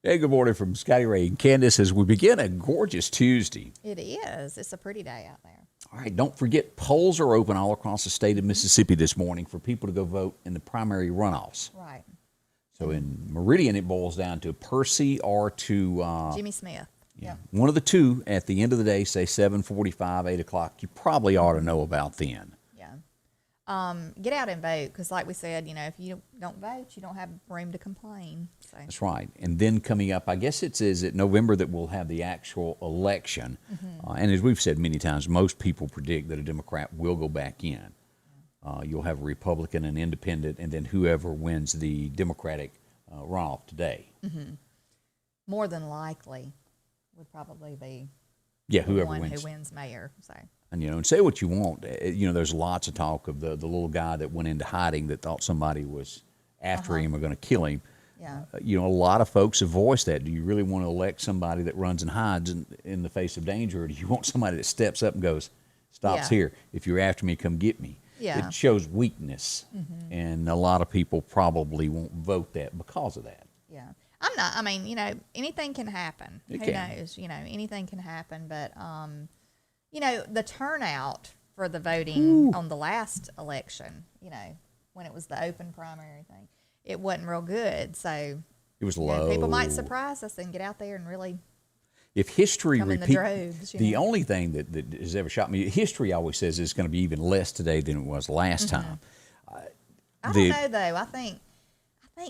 Hey, good morning from Scotty Ray and Candace as we begin a gorgeous Tuesday. It is. It's a pretty day out there. All right, don't forget, polls are open all across the state of Mississippi this morning for people to go vote in the primary runoffs. Right. So in Meridian, it boils down to Percy or to Jimmy Smith. yeah, one of the two at the end of the day, say 7:45, 8 o'clock. You probably ought to know about then. Get out and vote because, like we said, if you don't vote, you don't have room to complain. So. That's right. And then coming up, I guess is it November that we'll have the actual election. And as we've said many times, most people predict that a Democrat will go back in. You'll have a Republican, an independent, and then whoever wins the Democratic runoff today. More than likely would probably be Whoever one wins. who wins mayor. So. And, and say what you want. There's lots of talk of the little guy that went into hiding that thought somebody was after him or going to kill him. Yeah. A lot of folks have voiced that. Do you really want to elect somebody that runs and hides in the face of danger, or do you want somebody that steps up and goes, stops here. If you're after me, come get me. Yeah. It shows weakness, and a lot of people probably won't vote that because of that. Yeah. I'm not. I mean, anything can happen. Who knows? Anything can happen. But, the turnout for the voting on the last election, when it was the open primary thing, it wasn't real good. So it was low. People might surprise us and get out there and really. If history repeats, the only thing that has ever shocked me, history always says it's going to be even less today than it was last time. I don't know though. I think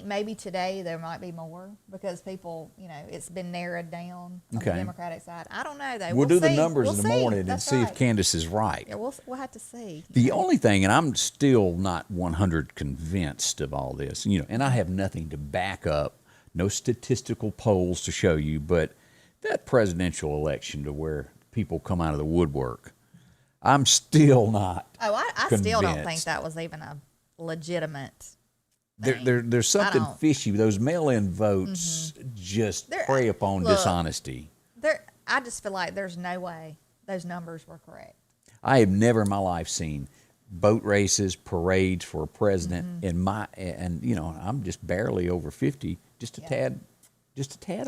maybe today there might be more because people, it's been narrowed down on the Democratic side. I don't know though. We'll do the numbers in the morning and see if Candace is right. Yeah, we'll have to see. The only thing, and I'm still not 100 convinced of all this, and I have nothing to back up, no statistical polls to show you, but that presidential election to where people come out of the woodwork, I'm still not. Oh, I convinced. Still don't think that was even a legitimate. There's something fishy. Those mail-in votes just prey upon dishonesty. I just feel like there's no way those numbers were correct. I have never in my life seen boat races, parades for a president and I'm just barely over 50, just a tad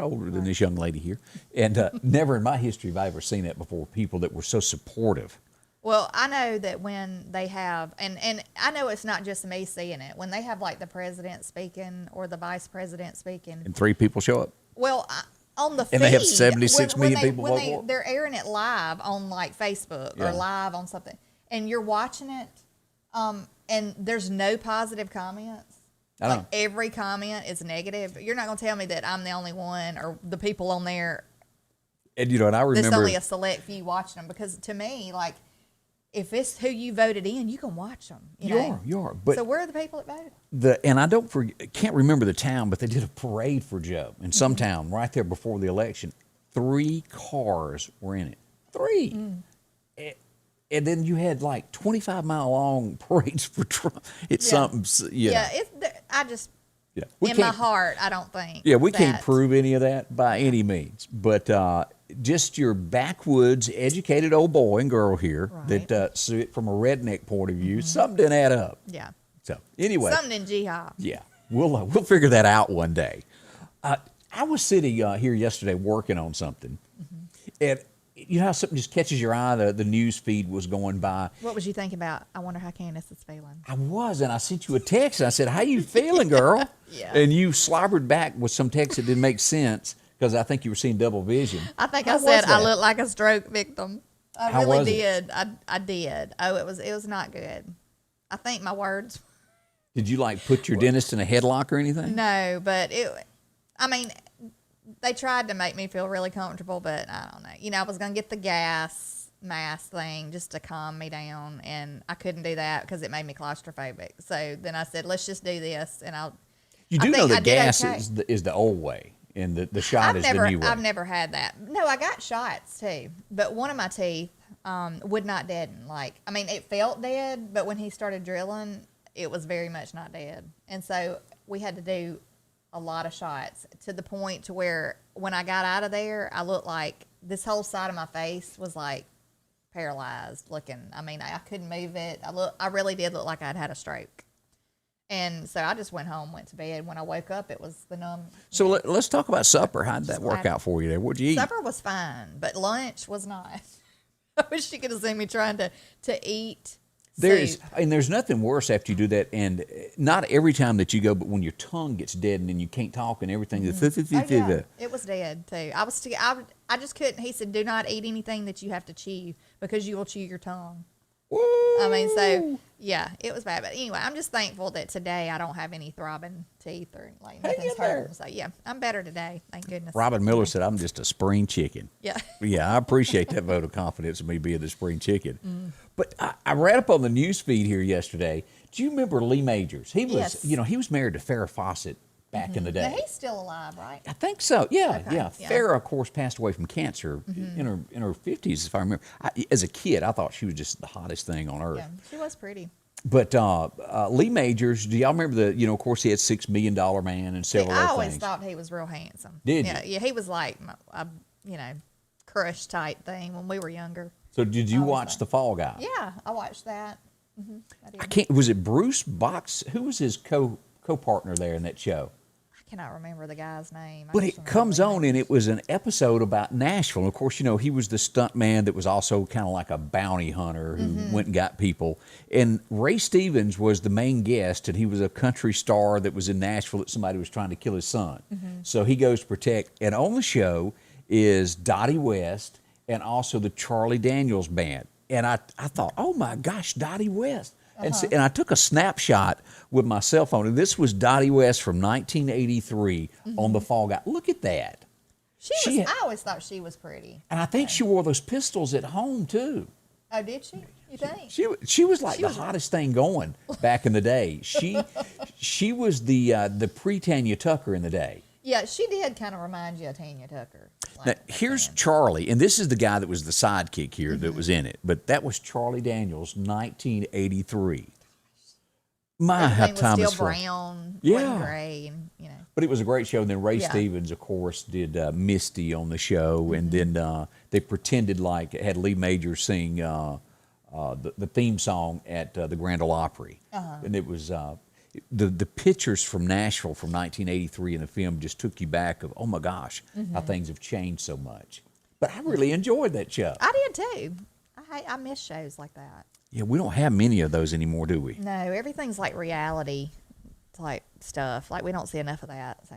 older than this young lady here, and never in my history have I ever seen that before. People that were so supportive. Well, I know that when they have, and I know it's not just me seeing it, when they have like the president speaking or the vice president speaking. And 3 people show up. Well, on the feed. And they have 76 million people vote for it. They're airing it live on like Facebook or live on something. And you're watching it, and there's no positive comments. I know. Every comment is negative. You're not going to tell me that I'm the only one or the people on there. And, and I remember. There's only a select few watching them because to me, like, if it's who you voted in, you can watch them. You are. But so where are the people that voted? And I can't remember the town, but they did a parade for Joe in some town right there before the election. 3 cars were in it. 3. And then you had like 25-mile-long parades for Trump. It's something. Yeah. I just. Yeah. In my heart, I don't think. Yeah, we can't prove any of that by any means, but just your backwoods, educated old boy and girl here that see it from a redneck point of view, something didn't add up. Yeah. So anyway, something in jihad. Yeah, we'll figure that out one day. I was sitting here yesterday working on something, and you know how something just catches your eye. The news feed was going by. What was you thinking about? I wonder how Candace is feeling. I was, and I sent you a text. And I said, "How you feeling, girl?" Yeah. And you slobbered back with some text that didn't make sense because I think you were seeing double vision. I think I said I look like a stroke victim. I really did. I did. Oh, it was not good. I think my words. Did you like put your dentist in a headlock or anything? No, but they tried to make me feel really comfortable, but I don't know. I was going to get the gas mask thing just to calm me down, and I couldn't do that because it made me claustrophobic. So then I said, let's just do this, and You do know the gas is the old way, and the shot is the new way. I've never had that. No, I got shots too, but one of my teeth would not deaden. It felt dead, but when he started drilling, it was very much not dead. And so we had to do a lot of shots to the point to where when I got out of there, I looked like this whole side of my face was like paralyzed looking. I couldn't move it. I really did look like I'd had a stroke. And so I just went home, went to bed. When I woke up, it was the numb. So let's talk about supper. How did that work out for you there? What'd you eat? Supper was fine, but lunch was not. I wish you could have seen me trying to eat. There's nothing worse after you do that, and not every time that you go, but when your tongue gets dead and then you can't talk and everything. It was dead too. I just couldn't. He said, "Do not eat anything that you have to chew because you will chew your tongue." Woo! I mean, so yeah, it was bad. But anyway, I'm just thankful that today I don't have any throbbing teeth or like nothing's hurting. So yeah, I'm better today. Thank goodness. Robin Miller said, "I'm just a spring chicken." Yeah. Yeah, I appreciate that vote of confidence of me being the spring chicken. But I read up on the news feed here yesterday. Do you remember Lee Majors? He was, Yes. he was married to Farrah Fawcett back in the day. Now, he's still alive, right? I think so. Yeah, Okay, yeah. yeah. Farrah, of course, passed away from cancer in her 50s, if I remember. As a kid, I thought she was just the hottest thing on earth. Yeah, she was pretty. But Lee Majors, do y'all remember of course, he had $6 Million Man and several I other always things. thought he was real handsome. Did you? Yeah, he was like a crush type thing when we were younger. So did you watch The Fall Guy? Yeah, I watched that. I did. I can't. Was it Bruce Box? Who was his co-partner there in that show? I cannot remember the guy's name. But it comes on, and it was an episode about Nashville. And of course, he was the stunt man that was also kind of like a bounty hunter who went and got people. And Ray Stevens was the main guest, and he was a country star that was in Nashville that somebody was trying to kill his son. So he goes to protect. And on the show is Dottie West and also the Charlie Daniels Band. And I thought, oh my gosh, Dottie West. And I took a snapshot with my cell phone, and this was Dottie West from 1983 on The Fall Guy. Look at that. I always thought she was pretty. And I think she wore those pistols at home, too. Oh, did she? You think? She was like the hottest thing going back in the day. She was the pre-Tanya Tucker in the day. Yeah, she did kind of remind you of Tanya Tucker. Now, here's Charlie, and this is the guy that was the sidekick here that was in it. But that was Charlie Daniels, 1983. My, how time was is still flying. brown, Yeah. gray, and But it was a great show. And then Ray Yeah. Stevens, of course, did Misty on the show. And then they pretended like it had Lee Majors sing the theme song at the Grand Ole Opry. And it was the pictures from Nashville from 1983 in the film just took you back of, oh my gosh, how things have changed so much. But I really enjoyed that show. I did too. I miss shows like that. Yeah, we don't have many of those anymore, do we? No, everything's like reality type stuff. Like we don't see enough of that. So.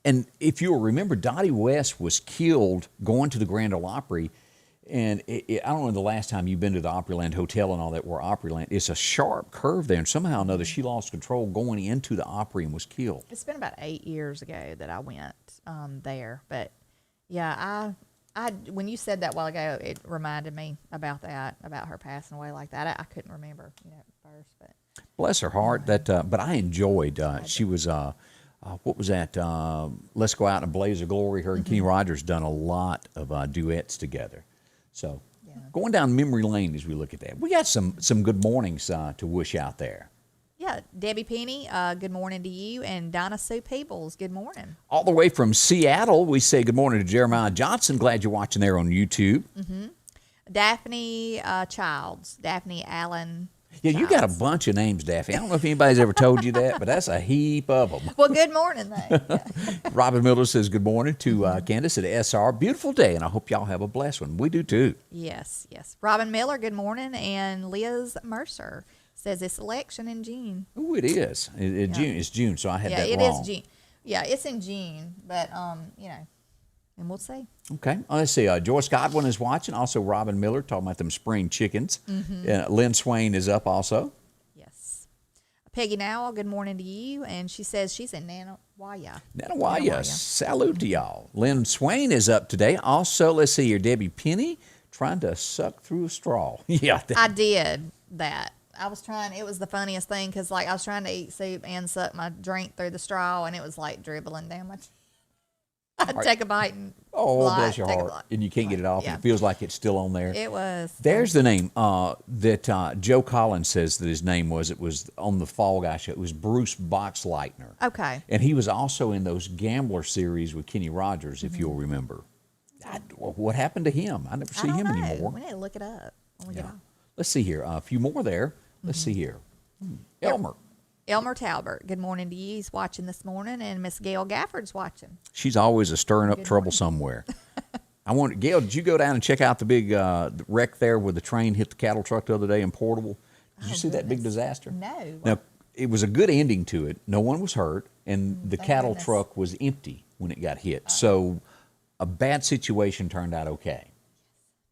And if you'll remember, Dottie West was killed going to the Grand Ole Opry. And I don't know the last time you've been to the Opryland Hotel and all that, where Opryland, it's a sharp curve there. And somehow or another, she lost control going into the Opry and was killed. It's been about 8 years ago that I went there. But yeah, I when you said that a while ago, it reminded me about that, about her passing away like that. I couldn't remember, at first, but Bless her heart. But I enjoyed. She was. What was that? Let's Go Out in a Blaze of Glory. Her and Kenny Rogers done a lot of duets together. So going down memory lane as we look at that, we got some good mornings to wish out there. yeah, Debbie Penny, good morning to you, and Donna Sue Peebles, good morning. All the way from Seattle, we say good morning to Jeremiah Johnson. Glad you're watching there on YouTube. Daphne Childs, Daphne Allen. Yeah, you got a bunch of names, Daphne. I don't know if anybody's ever told you that, but that's a heap of them. Well, good morning, though. Yeah. Robin Miller says good morning to Candace at SR. Beautiful day, and I hope y'all have a blessed one. We do too. Yes. Robin Miller, good morning, and Liz Mercer says it's election in June. Oh, it is. June. It's June, so I had that it wrong. is June. Yeah, it's in June, but and we'll see. Okay. Let's see. Joyce Godwin is watching. Also, Robin Miller talking about them spring chickens. Lynn Swain is up also. Yes. Peggy Nowell, good morning to you, and she says she's in Nanawaya. Nanawaya. Salute to y'all. Lynn Swain is up today. Also, let's see here. Debbie Penny trying to suck through a straw. Yeah. I did that. I was trying. It was the funniest thing because, I was trying to eat soup and suck my drink through the straw, and it was dribbling down my. I'd take a bite and bless your heart, and you can't get it off. Yeah. It feels like it's still on there. It was. There's the name that Joe Collins says that his name was. It was on the Fall Guy show. It was Bruce Boxleitner. Okay. And he was also in those Gambler series with Kenny Rogers, if you'll remember. What happened to him? I never see him anymore. We need to look it up when we get off. Let's see here. A few more there. Let's see here. Elmer. Elmer Talbert, good morning to you. He's watching this morning, and Miss Gail Gafford's watching. She's always a stirring up Good trouble morning. somewhere. I wonder, Gail, did you go down and check out the big wreck there where the train hit the cattle truck the other day in Portable? Did you see that big disaster? No. Now, it was a good ending to it. No one was hurt, and the Thank cattle goodness. truck was empty when it got hit. So a bad situation turned out okay.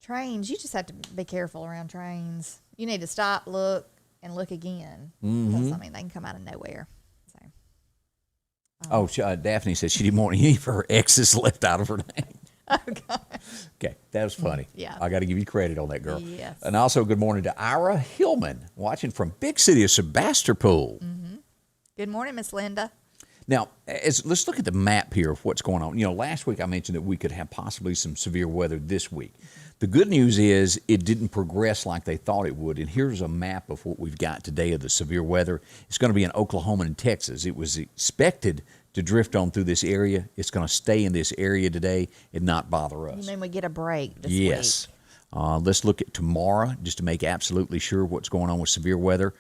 Trains, you just have to be careful around trains. You need to stop, look, and look again. Because, I mean, they can come out of nowhere. So. Daphne said she didn't want any of her exes left out of her name. Oh, gosh. Okay, that was funny. Yeah. I got to give you credit on that, girl. Yes. And also, good morning to Ira Hillman, watching from big city of Sebastopol. Good morning, Miss Linda. Now, let's look at the map here of what's going on. You know, last week I mentioned that we could have possibly some severe weather this week. The good news is it didn't progress like they thought it would. And here's a map of what we've got today of the severe weather. It's going to be in Oklahoma and Texas. It was expected to drift on through this area. It's going to stay in this area today and not bother us. You mean we get a break this Yes. week? Let's look at tomorrow just to make absolutely sure what's going on with severe weather.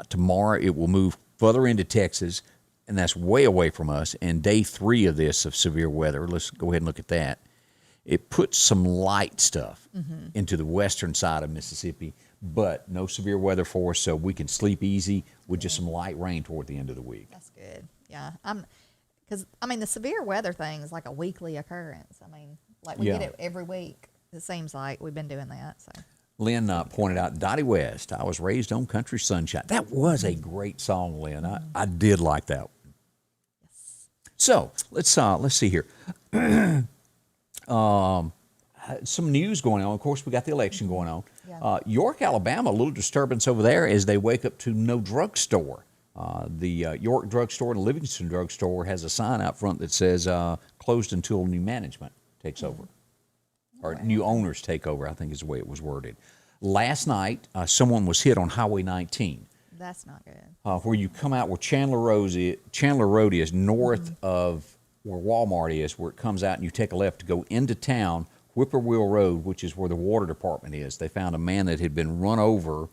Tomorrow it will move further into Texas, and that's way away from us. And day 3 of this of severe weather, let's go ahead and look at that. It puts some light stuff into the western side of Mississippi, but no severe weather for us, so we can sleep easy with just some light rain toward the end of the week. That's good. Yeah. Because, I mean, the severe weather thing is like a weekly occurrence. I mean, like we get it every week. It seems like we've been doing that. So. Lynn pointed out, Dottie West, I was raised on Country Sunshine. That was a great song, Lynn. I did like that one. Yes. So let's see here. Some news going on. Of course, we got the election going on. Yeah. York, Alabama, a little disturbance over there as they wake up to no drugstore. The York drugstore and Livingston drugstore has a sign out front that says closed until new management takes over. Or new owners take over, I think is the way it was worded. Last night, someone was hit on Highway 19. That's not good. Where you come out where Chandler Road is north of where Walmart is, where it comes out and you take a left to go into town, Whippoorwill Road, which is where the water department is. They found a man that had been run over,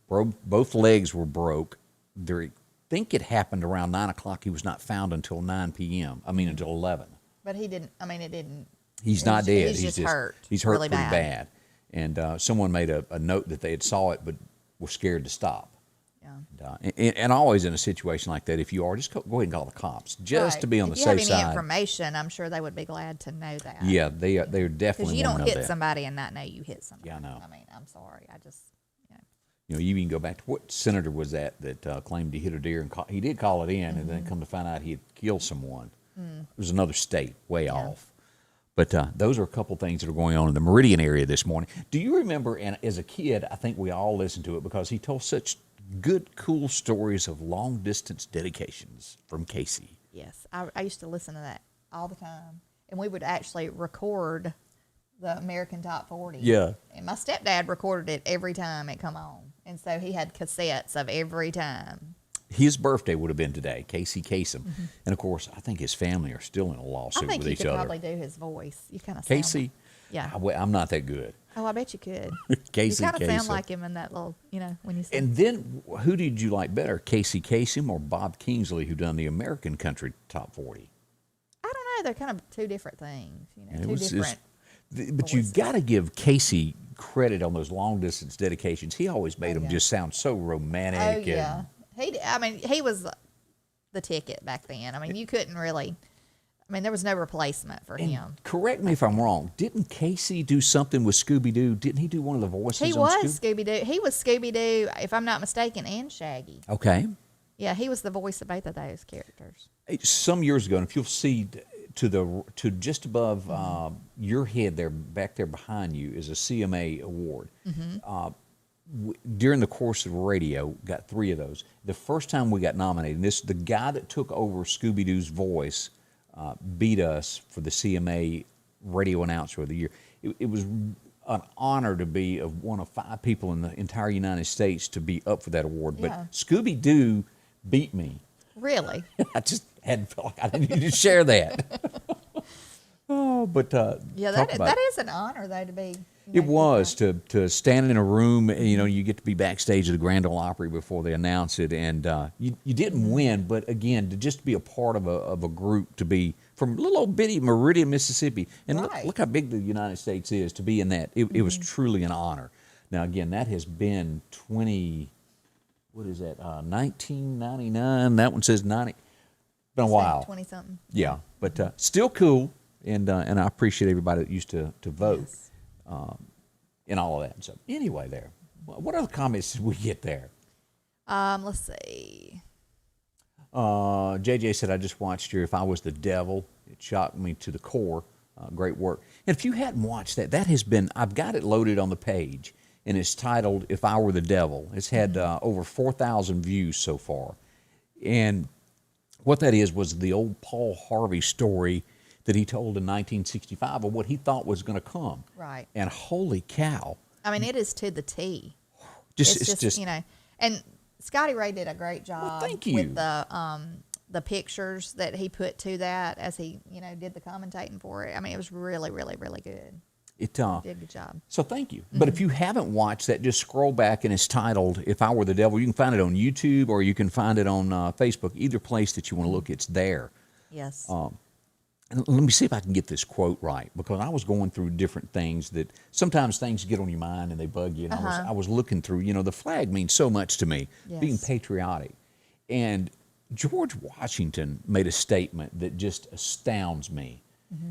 both legs were broke. They think it happened around 9 o'clock. He was not found until 9 p.m. Until 11. But he didn't, I mean, it didn't. He's not dead. He's just hurt. He's hurt really pretty bad. And someone made a note that they had saw it but were scared to stop. Yeah. And always in a situation like that, if you are, just go ahead and call the cops, just to be on the safe If you have any side. information, I'm sure they would be glad to know that. Yeah, they are definitely Because you want don't to know hit that. somebody and not know you hit somebody. Yeah, I know. I mean, I'm sorry. I just, You know, you can go back to what senator was that claimed he hit a deer and he did call it in, and Mm-hmm. then come to find out he had killed someone. It was another state, way off. But those are a couple things that are going on in the Meridian area this morning. Do you remember, and as a kid, I think we all listened to it because he told such good, cool stories of long-distance dedications from Casey. yes. I used to listen to that all the time. And we would actually record the American Top 40. Yeah. And my stepdad recorded it every time it come on. And so he had cassettes of every time. His birthday would have been today, Casey Kasem. And, of course, I think his family are still in a lawsuit I think with you each could other. probably do his voice. You kind of Casey? Yeah. I'm not that good. Oh, I bet you could. Casey You kind of sound Kasem. like him in that little, when you say. And then, who did you like better, Casey Kasem or Bob Kingsley, who done the American Country Top 40? I don't know. They're kind of two different things. And it Two was different. but you got to give Casey credit on those long distance dedications. He always made them just sound so romantic. Oh, yeah. He was the ticket back then. I mean, you couldn't really. I mean, there was no replacement for him. Correct me if I'm wrong. Didn't Casey do something with Scooby Doo? Didn't he do one of the voices? He on was Scooby Doo. He was Scooby Doo, if I'm not mistaken, and Shaggy. Okay. Yeah, he was the voice of both of those characters. Some years ago, and if you'll see to just above your head there, back there behind you, is a CMA award. During the course of radio, got 3 of those. The first time we got nominated, the guy that took over Scooby Doo's voice beat us for the CMA Radio Announcer of the Year. It was an honor to be one of 5 people in the entire United States to be up for that award. Yeah. But Scooby Doo beat me. Really? I just hadn't felt like I didn't need to share that. Oh, but Yeah, talk about that is an honor, though, to be. It was to stand in a room. You know, you get to be backstage at the Grand Ole Opry before they announce it, and you didn't win, but again, to just be a part of a group, to be from little old bitty Meridian, Mississippi, and look how big the United States is. To be in that, it was truly an honor. Now, again, that has been 1999. That one says 90. Been a while. 20 something. Yeah, but still cool, and I appreciate everybody that used to vote. Yes. And all of that. So anyway, what other comments did we get there? Let's see. JJ said, I just watched your If I Was the Devil. It shocked me to the core. Great work. And if you hadn't watched that, I've got it loaded on the page, and it's titled If I Were the Devil. It's had over 4,000 views so far. And what that was the old Paul Harvey story that he told in 1965 of what he thought was going to come. Right. And holy cow. I mean, it is to the T. It's just you know, and Scotty Ray did a great job thank you. with the pictures that he put to that as he, did the commentating for it. I mean, it was really, really, really good. He did a good job. So thank you. But if you haven't watched that, just scroll back, and it's titled If I Were the Devil. You can find it on YouTube, or you can find it on Facebook. Either place that you want to look, it's there. Yes. And let me see if I can get this quote right, because I was going through different things that sometimes things get on your mind and they bug you. And I was looking through, the flag means so much to me, being patriotic. And George Washington made a statement that just astounds me.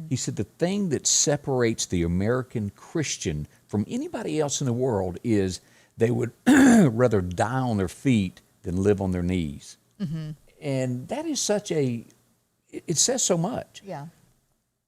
He said, the thing that separates the American Christian from anybody else in the world is they would rather die on their feet than live on their knees. And that is it says so much. Yeah.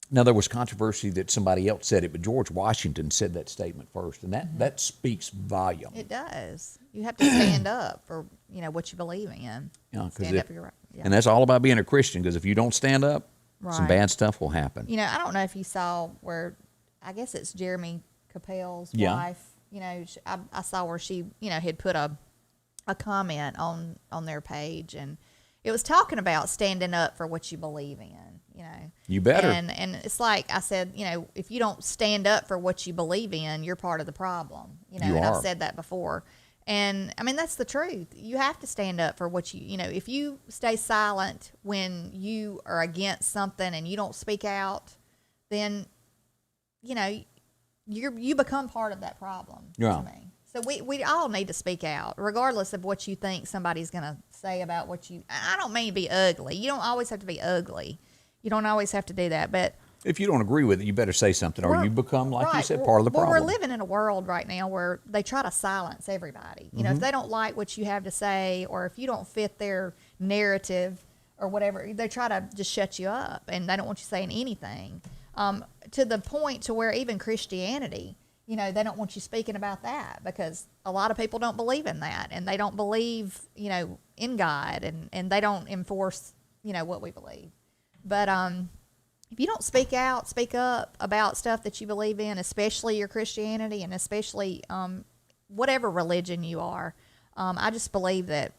Now, there was controversy that somebody else said it, but George Washington said that statement first, and that speaks volume. It does. You have to stand up for, what you believe in. Stand up for your right. Yeah. And that's all about being a Christian, because if you don't stand up, some bad stuff will happen. I don't know if you saw where, I guess it's Jeremy Capel's wife, I saw where she, had put a comment on their page, and it was talking about standing up for what you believe in, You better. And it's like I said, if you don't stand up for what you believe in, you're part of the problem, and I've said that before. And I mean, that's the truth. You have to stand up for what if you stay silent when you are against something and you don't speak out, then, you become part of that problem to me. So we all need to speak out, regardless of what you think somebody's going to say about what you. I don't mean to be ugly. You don't always have to be ugly. You don't always have to do that. But if you don't agree with it, you better say something, or you become, like you said, part of the problem. Well, we're living in a world right now where they try to silence everybody. If they don't like what you have to say, or if you don't fit their narrative or whatever, they try to just shut you up, and they don't want you saying anything. To the point to where even Christianity, they don't want you speaking about that, because a lot of people don't believe in that, and they don't believe, in God, and they don't enforce, what we believe. But if you don't speak up about stuff that you believe in, especially your Christianity, and especially whatever religion you are, I just believe that,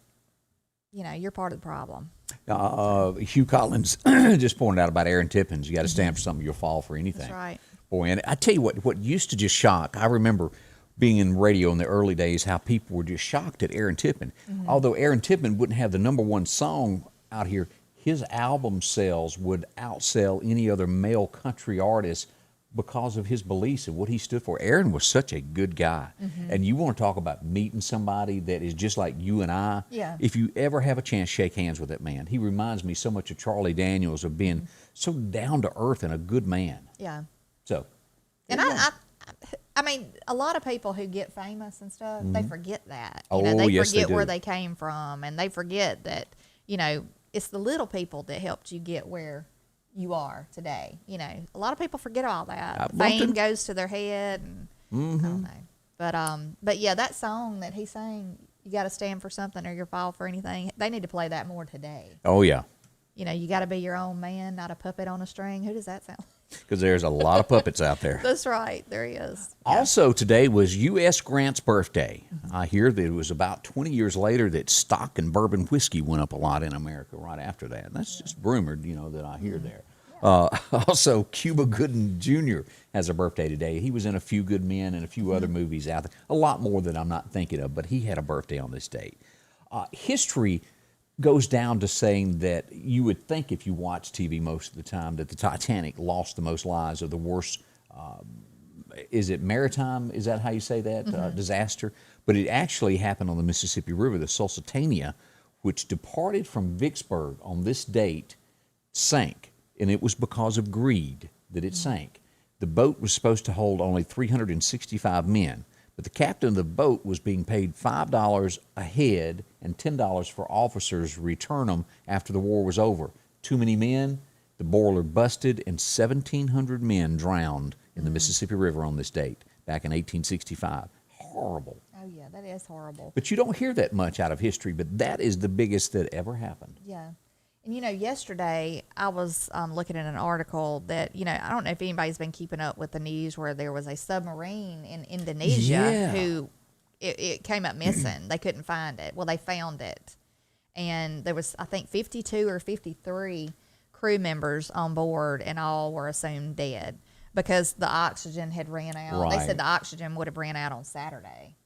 you're part of the problem. Hugh Collins just pointed out about Aaron Tippins. You got to stand for something, you'll fall for anything. That's right. Boy, and I tell you what used to just shock, I remember being in radio in the early days, how people were just shocked at Aaron Tippin. Although Aaron Tippin wouldn't have the #1 song out here, his album sales would outsell any other male country artist because of his beliefs and what he stood for. Aaron was such a good guy. And you want to talk about meeting somebody that is just like you and I. Yeah. If you ever have a chance, shake hands with that man. He reminds me so much of Charlie Daniels, of being so down to earth and a good man. Yeah. So, and I mean, a lot of people who get famous and stuff, they forget that. Yes, they forget do. where they came from, and they forget that, it's the little people that helped you get where you are today. A lot of people forget all that. Fame goes to their head, and I don't know. But yeah, that song that he sang, you got to stand for something or you'll fall for anything. They need to play that more today. Oh, yeah. You got to be your own man, not a puppet on a string. Who does that sound like? Because there's a lot of puppets out there. That's right. There he is. Also, today was U.S. Grant's birthday. I hear that it was about 20 years later that stock and bourbon whiskey went up a lot in America right after that. And that's just rumored, that I hear there. Also, Cuba Gooding Jr. has a birthday today. He was in A Few Good Men and a few other movies out there. A lot more that I'm not thinking of, but he had a birthday on this date. History goes down to saying that you would think if you watch TV most of the time that the Titanic lost the most lives or the worst, is it maritime, is that how you say that, disaster? But it actually happened on the Mississippi River. The Sultana, which departed from Vicksburg on this date, sank, and it was because of greed that it sank. The boat was supposed to hold only 365 men, but the captain of the boat was being paid $5 a head and $10 for officers to return them after the war was over. Too many men, the boiler busted, and 1,700 men drowned in the Mississippi River on this date back in 1865. Horrible. Oh, yeah, that is horrible. But you don't hear that much out of history, but that is the biggest that ever happened. Yeah. And, yesterday I was looking at an article that, I don't know if anybody's been keeping up with the news where there was a submarine in Indonesia who it came up missing. They couldn't find it. Well, they found it. And there was, I think, 52 or 53 crew members on board, and all were assumed dead because the oxygen had ran out. Right. They said the oxygen would have ran out on Saturday.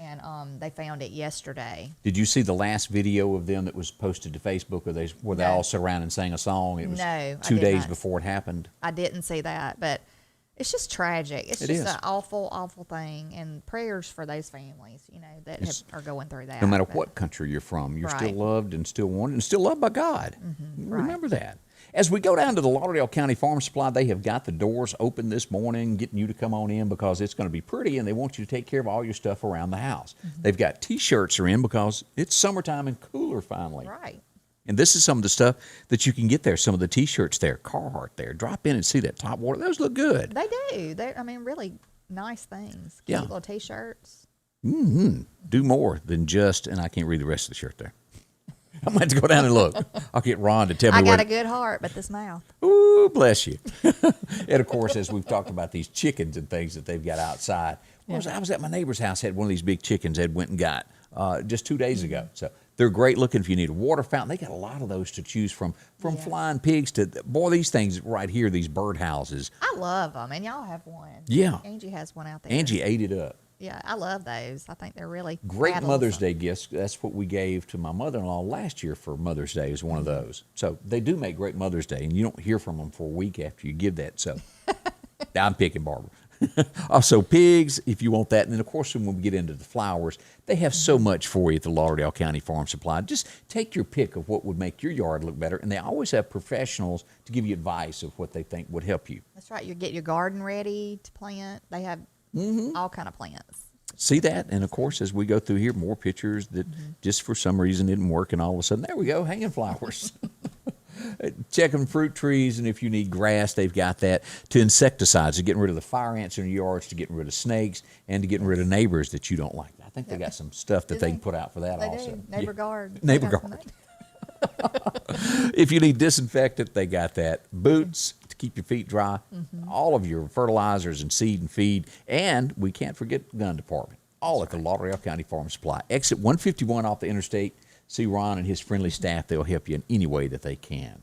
And they found it yesterday. Did you see the last video of them that was posted to Facebook where they all sat around and sang a song? It was No, 2 days before it happened. I didn't see that, but it's just tragic. It's just an awful, awful thing. And prayers for those families, that are going through that. No matter what country you're from, you're still loved and still wanted and still loved by God. Remember that. As we go down to the Lauderdale County Farm Supply, they have got the doors open this morning, getting you to come on in because it's going to be pretty, and they want you to take care of all your stuff around the house. They've got T-shirts are in because it's summertime and cooler finally. Right. And this is some of the stuff that you can get there. Some of the T-shirts there, Carhartt there. Drop in and see that top water. Those look good. They do. Really nice things. Cute little T-shirts. Do more than just, and I can't read the rest of the shirt there. I'm going to have to go down and look. I'll get Ron to tell me I got a good heart, but this mouth. Ooh, bless you. And, of course, as we've talked about these chickens and things that they've got outside, I was at my neighbor's house, had one of these big chickens Ed went and got just 2 days ago. So they're great looking if you need a water fountain. They got a lot of those to choose from flying pigs to, boy, these things right here, these bird houses. I love them, and y'all have one. Yeah. Angie has one out there. Angie ate it up. Yeah, I love those. I think they're really great Mother's Day gifts. That's what we gave to my mother-in-law last year for Mother's Day is one of those. So they do make great Mother's Day, and you don't hear from them for a week after you give that. So I'm picking Barbara. Also, pigs, if you want that. And then, of course, when we get into the flowers, they have so much for you at the Lauderdale County Farm Supply. Just take your pick of what would make your yard look better, and they always have professionals to give you advice of what they think would help you. That's right. You get your garden ready to plant. They have all kind of plants. See that? And, of course, as we go through here, more pictures that just for some reason didn't work, and all of a sudden, there we go, hanging flowers. Checking fruit trees, and if you need grass, they've got that. To insecticides, to getting rid of the fire ants in your yards, to getting rid of snakes, and to getting rid of neighbors that you don't like. I think they got some stuff that they can put out for that also. Do. Neighbor guard. Neighbor guard. If you need disinfectant, they got that. Boots to keep your feet dry. All of your fertilizers and seed and feed. And we can't forget the gun department. All at the Lauderdale County Farm Supply. Exit 151 off the interstate. See Ron and his friendly staff. They'll help you in any way that they can.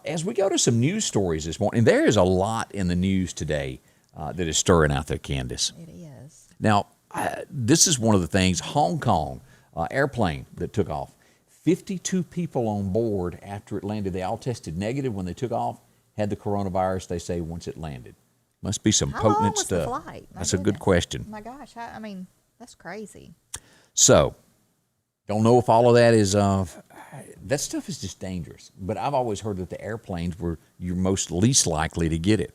As we go to some news stories this morning, there is a lot in the news today that is stirring out there, Candace. It is. Now, this is one of the things, Hong Kong airplane that took off. 52 people on board after it landed. They all tested negative when they took off, had the coronavirus, they say, once it landed. Must be some potent How long was stuff. the flight? That's a good question. My gosh, that's crazy. So, don't know if all of that is, that stuff is just dangerous. But I've always heard that the airplanes were your most least likely to get it.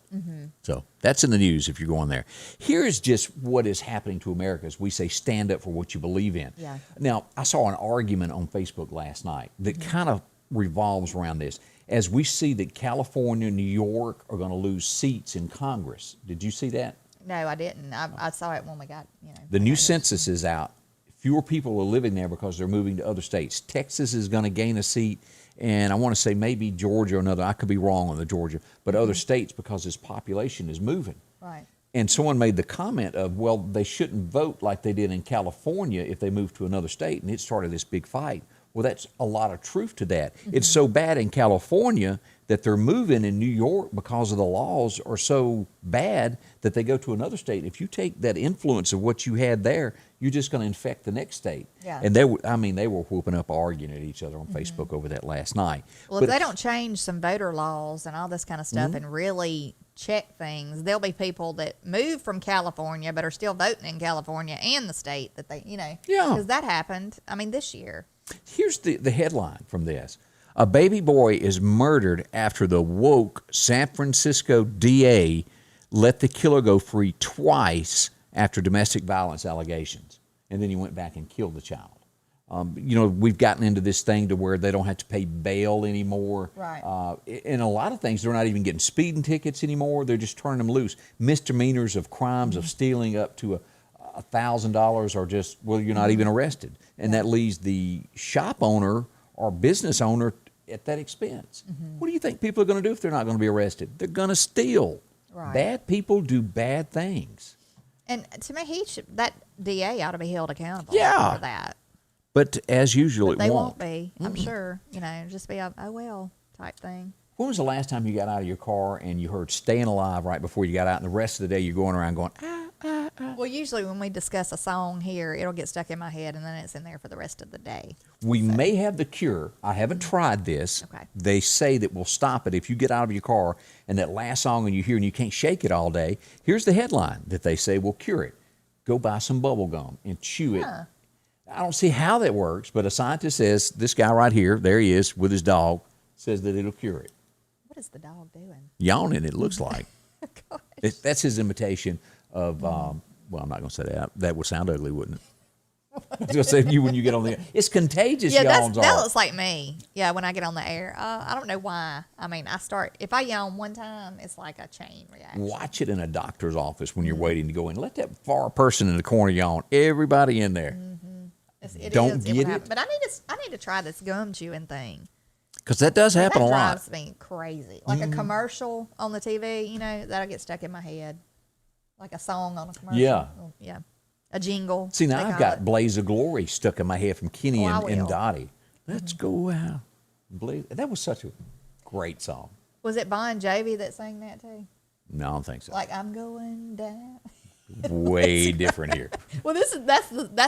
So that's in the news if you're going there. Here is just what is happening to America as we say stand up for what you believe in. Yeah. Now, I saw an argument on Facebook last night that kind of revolves around this. As we see that California and New York are going to lose seats in Congress. Did you see that? No, I didn't. I saw it when we got, The new census is out. Fewer people are living there because they're moving to other states. Texas is going to gain a seat, and I want to say maybe Georgia or another. I could be wrong on the Georgia, but other states because its population is moving. Right. And someone made the comment of, well, they shouldn't vote like they did in California if they moved to another state, and it started this big fight. Well, that's a lot of truth to that. It's so bad in California that they're moving in New York because of the laws are so bad that they go to another state. If you take that influence of what you had there, you're just going to infect the next state. Yeah. And they were whooping up, arguing at each other on Facebook over that last night. Well, But if they don't change some voter laws and all this kind of stuff and really check things, there'll be people that move from California but are still voting in California and the state that they, Yeah. because that happened, this year. Here's the headline from this. A baby boy is murdered after the woke San Francisco DA let the killer go free twice after domestic violence allegations. And then he went back and killed the child. We've gotten into this thing to where they don't have to pay bail anymore. Right. In a lot of things, they're not even getting speeding tickets anymore. They're just turning them loose. Misdemeanors of crimes of stealing up to $1,000 are just, you're not even arrested. And that leaves the shop owner or business owner at that expense. What do you think people are going to do if they're not going to be arrested? They're going to steal. Right. Bad people do bad things. And to me, that DA ought to be held accountable Yeah. for that. But as usual, But it they won't. won't be, I'm sure. Just be a, oh, well, type thing. When was the last time you got out of your car and you heard "Staying Alive" right before you got out, and the rest of the day you're going around going, Well, usually when we discuss a song here, it'll get stuck in my head, and then it's in there for the rest of the day. We may have the cure. I haven't tried this. Okay. They say that we'll stop it if you get out of your car and that last song and you hear and you can't shake it all day. Here's the headline that they say will cure it. Go buy some bubble gum and chew it. I don't see how that works, but a scientist says, this guy right here, there he is with his dog, says that it'll cure it. What is the dog doing? Yawning, it looks like. Gosh. That's his imitation of, well, I'm not going to say that. That would sound ugly, wouldn't it? I was going to say you when you get on the air. It's contagious, Yeah, yawns that are. looks like me. Yeah, when I get on the air. I don't know why. If I yawn one time, it's like a chain reaction. Watch it in a doctor's office when you're waiting to go in. Let that far person in the corner yawn. Everybody in there. Don't It get would it? happen. But I need to try this gum chewing thing. Because that does happen That a lot. drives me crazy. Like a commercial on the TV, that'll get stuck in my head. Like a song on a commercial. Yeah. Yeah. A jingle. See, now they I've call got it. Blaze of Glory stuck in my head from Kenny Oh, I and will. Dottie. Let's go out. Blaze. That was such a great song. Was it Bon Jovi that sang that too? No, I don't think so. Like I'm going down. Way different here. Well, that's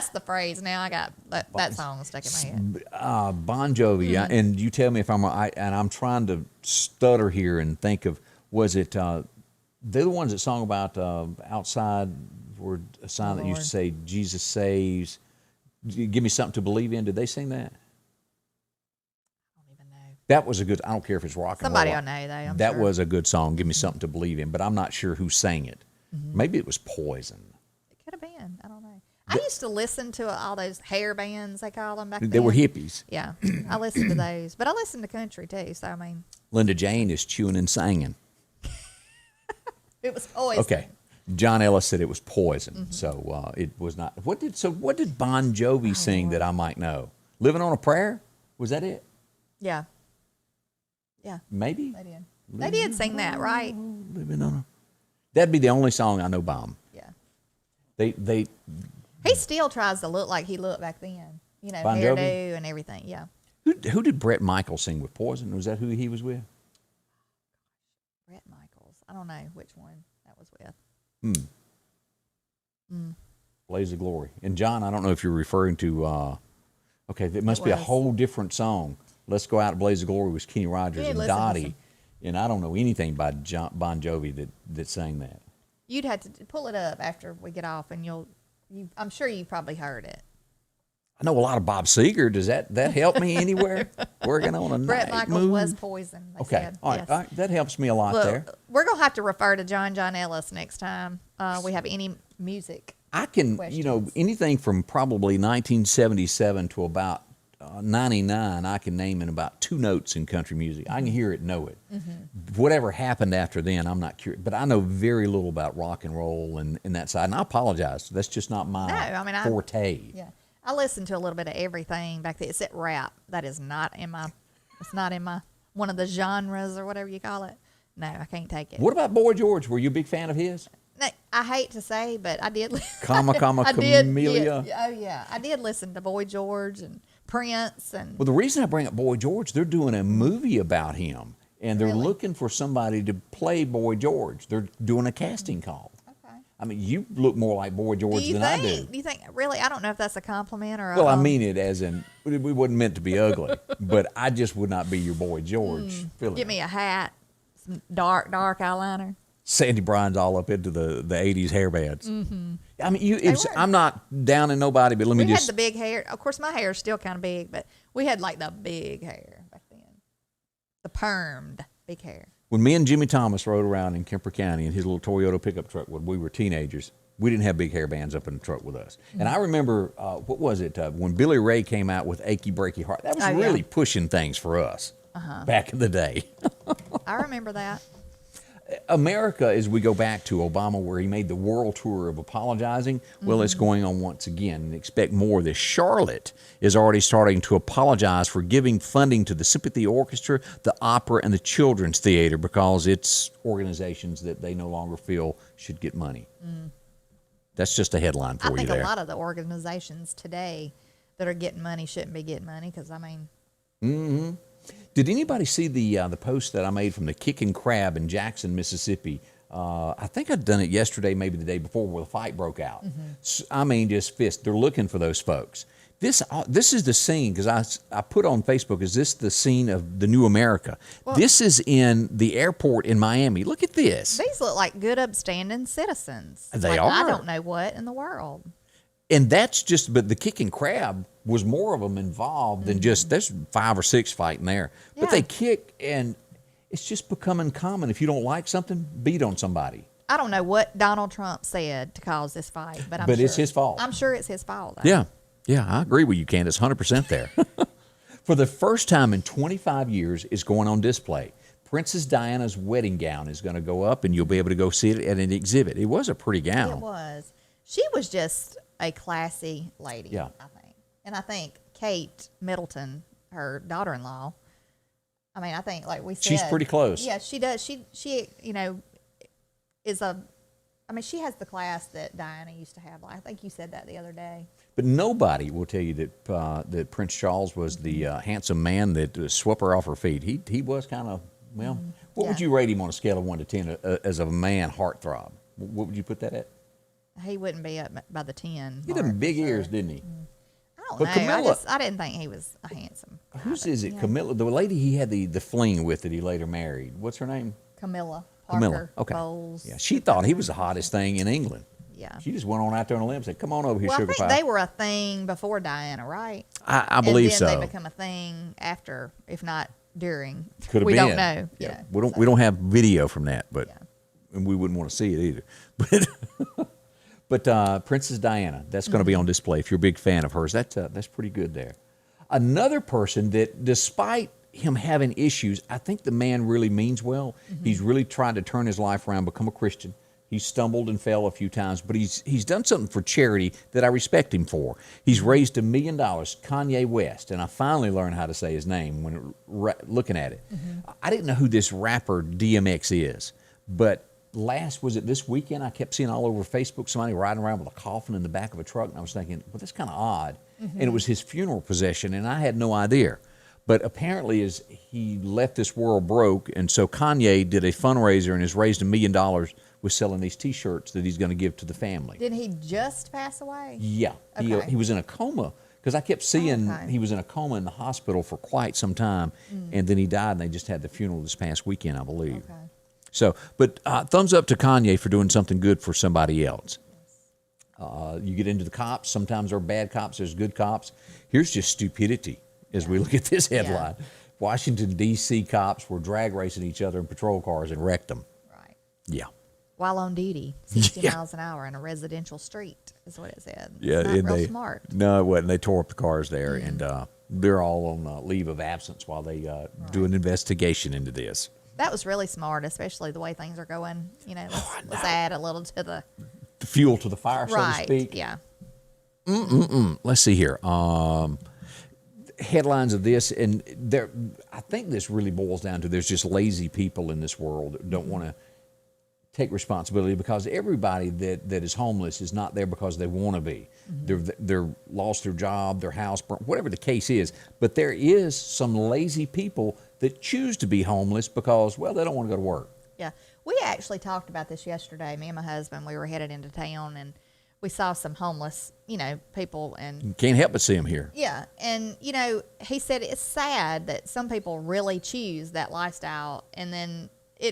the phrase. Now I got that song stuck in my head. Bon Jovi, and you tell me if I'm trying to stutter here and think of, was it, they're the ones that song about outside were a sign that used to say, Jesus saves, give me something to believe in. Did they sing that? I don't even know. That was a good, I don't care if it's rock and Somebody roll. will know though. I'm That sure. was a good song, Give Me Something to Believe In, but I'm not sure who sang it. Maybe it was Poison. It could have been. I don't know. I used to listen to all those hair bands, they call them back then. They were hippies. Yeah, I listened to those, but I listened to country too. So Linda Jane is chewing and singing. it was always Okay. John Ellis said it was Poison, so it was not. What did Bon Jovi sing that I might know? Living on a Prayer? Was that it? Yeah, Maybe. they did. They did sing that, right? Living on a. That'd be the only song I know by him. Yeah. They He still tries to look like he looked back then. Bon Hairdo Jovi? and everything. Yeah. who did Brett Michaels sing with? Poison? Was that who he was with? Brett Michaels. I don't know which one that was with. Blaze of Glory. And John, I don't know if you're referring to. Okay, that must be a was. whole different song. Let's Go Out to Blaze of Glory was Kenny Rogers Yeah, and listen, Dottie. listen. And I don't know anything by Bon Jovi that sang that. You'd have to pull it up after we get off, and I'm sure you probably heard it. I know a lot of Bob Seger. Does that help me anywhere? Working on a Brett night Michaels mood? was Poison. They Okay, said. all right, Yes. all right. That helps me a lot Look, there. we're gonna have to refer to John Ellis next time we have any music. I can, questions. anything from probably 1977 to about 99, I can name in about 2 notes in country music. I can hear it, know it. Whatever happened after then, I'm not curious. But I know very little about rock and roll and that side. And I apologize. That's just not my forte. Yeah, I listened to a little bit of everything back then. Except rap. That is not in my. It's not in my one of the genres or whatever you call it. No, I can't take it. What about Boy George? Were you a big fan of his? No, I hate to say, but I did. Comma, I did, Camellia. Yeah, oh yeah, I did listen to Boy George and Prince and. Well, the reason I bring up Boy George, they're doing a movie about him. and they're Really? looking for somebody to play Boy George. They're doing a casting call. Okay. I mean, you look more like Boy George than I do. Do you think, really? I don't know if that's a compliment or a. Well, I mean it as in, we wasn't meant to be ugly, but I just would not be your Boy George. Get me a hat, some dark eyeliner. Sandy Bryan's all up into the 80s hair bands. Mm-hmm. I mean, were. I'm not downing nobody, but let me We just. had the big hair. Of course, my hair is still kind of big, but we had like the big hair back then. The permed big hair. When me and Jimmy Thomas rode around in Kemper County in his little Toyota pickup truck when we were teenagers, we didn't have big hair bands up in the truck with us. Mm-hmm. And I remember, what was it, when Billy Ray came out with Achy Breaky Heart, that was really pushing things for us back in the day. I remember that. America, as we go back to Obama, where he made the world tour of apologizing, well, it's going on once again, and expect more of this. Charlotte is already starting to apologize for giving funding to the Sympathy Orchestra, the opera, and the Children's Theater because it's organizations that they no longer feel should get money. That's just a headline for you there. I think a lot of the organizations today that are getting money shouldn't be getting money because, I mean. Mm-hmm. Did anybody see the post that I made from the Kickin' Crab in Jackson, Mississippi? I think I'd done it yesterday, maybe the day before, where the fight broke out. Mm-hmm. I mean, just fist. They're looking for those folks. This is the scene, because I put on Facebook, is this the scene of the new America? Well, this is in the airport in Miami. Look at this. These look like good, upstanding citizens. They are. I don't know what in the world. And that's just, but the Kickin' Crab was more of them involved than just, there's 5 or 6 fighting there. Yeah. But they kick, and it's just becoming common. If you don't like something, beat on somebody. I don't know what Donald Trump said to cause this fight, but I'm sure it's his fault. I'm sure it's his fault, though. Yeah. Yeah, I agree with you, Candace, 100% there. For the first time in 25 years, it's going on display. Princess Diana's wedding gown is going to go up, and you'll be able to go see it at an exhibit. It was a pretty gown. It was. She was just a classy lady, yeah. I think. And I think Kate Middleton, her daughter-in-law, I mean, I think, like we said. She's pretty close. Yeah, she does. She you know, is a, I mean, she has the class that Diana used to have. I think you said that the other day. But nobody will tell you that that Prince Charles was the handsome man that swept her off her feet. He was kind of, well, what would you rate him on a scale of 1 to 10 as a man heartthrob? What would you put that at? He wouldn't be up by the 10. He had them big ears, didn't he? I don't But know. Camilla, I didn't think he was a handsome. Whose is it? Yeah. Camilla, the lady he had the fling with that he later married. What's her name? Camilla. Camilla. Okay. Bowles. Yeah, she thought he was the hottest thing in England. Yeah. She just went on out there on a limb and said, "Come on over here, sugar pie." I think they were a thing before Diana, right? I believe so. And then they become a thing after, if not during. Could have been. We don't know. Yeah. We don't have video from that, but and we wouldn't want to see it either. But Princess Diana, that's going to be on display. If you're a big fan of hers, that's pretty good there. Another person that, despite him having issues, I think the man really means well. Mm-hmm. He's really tried to turn his life around, become a Christian. He stumbled and fell a few times, but he's done something for charity that I respect him for. He's raised $1 million, Kanye West, and I finally learned how to say his name when looking at it. Mm-hmm. I didn't know who this rapper DMX is, but was it this weekend? I kept seeing all over Facebook somebody riding around with a coffin in the back of a truck, and I was thinking, well, that's kind of odd. Mm-hmm. And it was his funeral procession, and I had no idea. But apparently, as he left this world broke, and so Kanye did a fundraiser and has raised $1 million with selling these T-shirts that he's going to give to the family. Did he just pass away? Yeah. Okay. He was in a coma, because I kept seeing he was in a coma in the hospital for quite some time, and then he died, and they just had the funeral this past weekend, I believe. Okay. So, but thumbs up to Kanye for doing something good for somebody else. You get into the cops. Sometimes there are bad cops. There's good cops. Here's just stupidity as we look at this headline. Yeah. Washington, D.C. cops were drag racing each other in patrol cars and wrecked them. Right. Yeah. While on duty, 60 miles an hour in a residential street is what it said. Yeah, it's not real smart. No, it wasn't. They tore up the cars there, and they're all on leave of absence while they do an investigation into this. That was really smart, especially the way things are going. You know, let's add a little to the fuel to the fire, so to speak. Yeah. Let's see here. Headlines of this, and I think this really boils down to there's just lazy people in this world that don't want to take responsibility, because everybody that is homeless is not there because they want to be. Mm-hmm. They're lost their job, their house burnt, whatever the case is. But there is some lazy people that choose to be homeless because, well, they don't want to go to work. Yeah. We actually talked about this yesterday. Me and my husband, we were headed into town, and we saw some homeless, people. And You can't help but see them here. yeah. And, he said it's sad that some people really choose that lifestyle. And then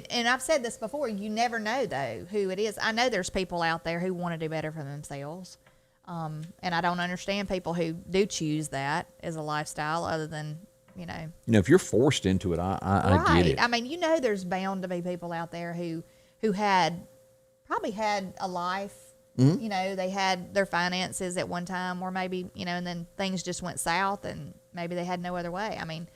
and I've said this before, you never know, though, who it is. I know there's people out there who want to do better for themselves. And I don't understand people who do choose that as a lifestyle other than, If you're forced into it, I get it. I mean, there's bound to be people out there who probably had a life. Mm-hmm. They had their finances at one time, or maybe, and then things just went south and maybe they had no other way. I mean,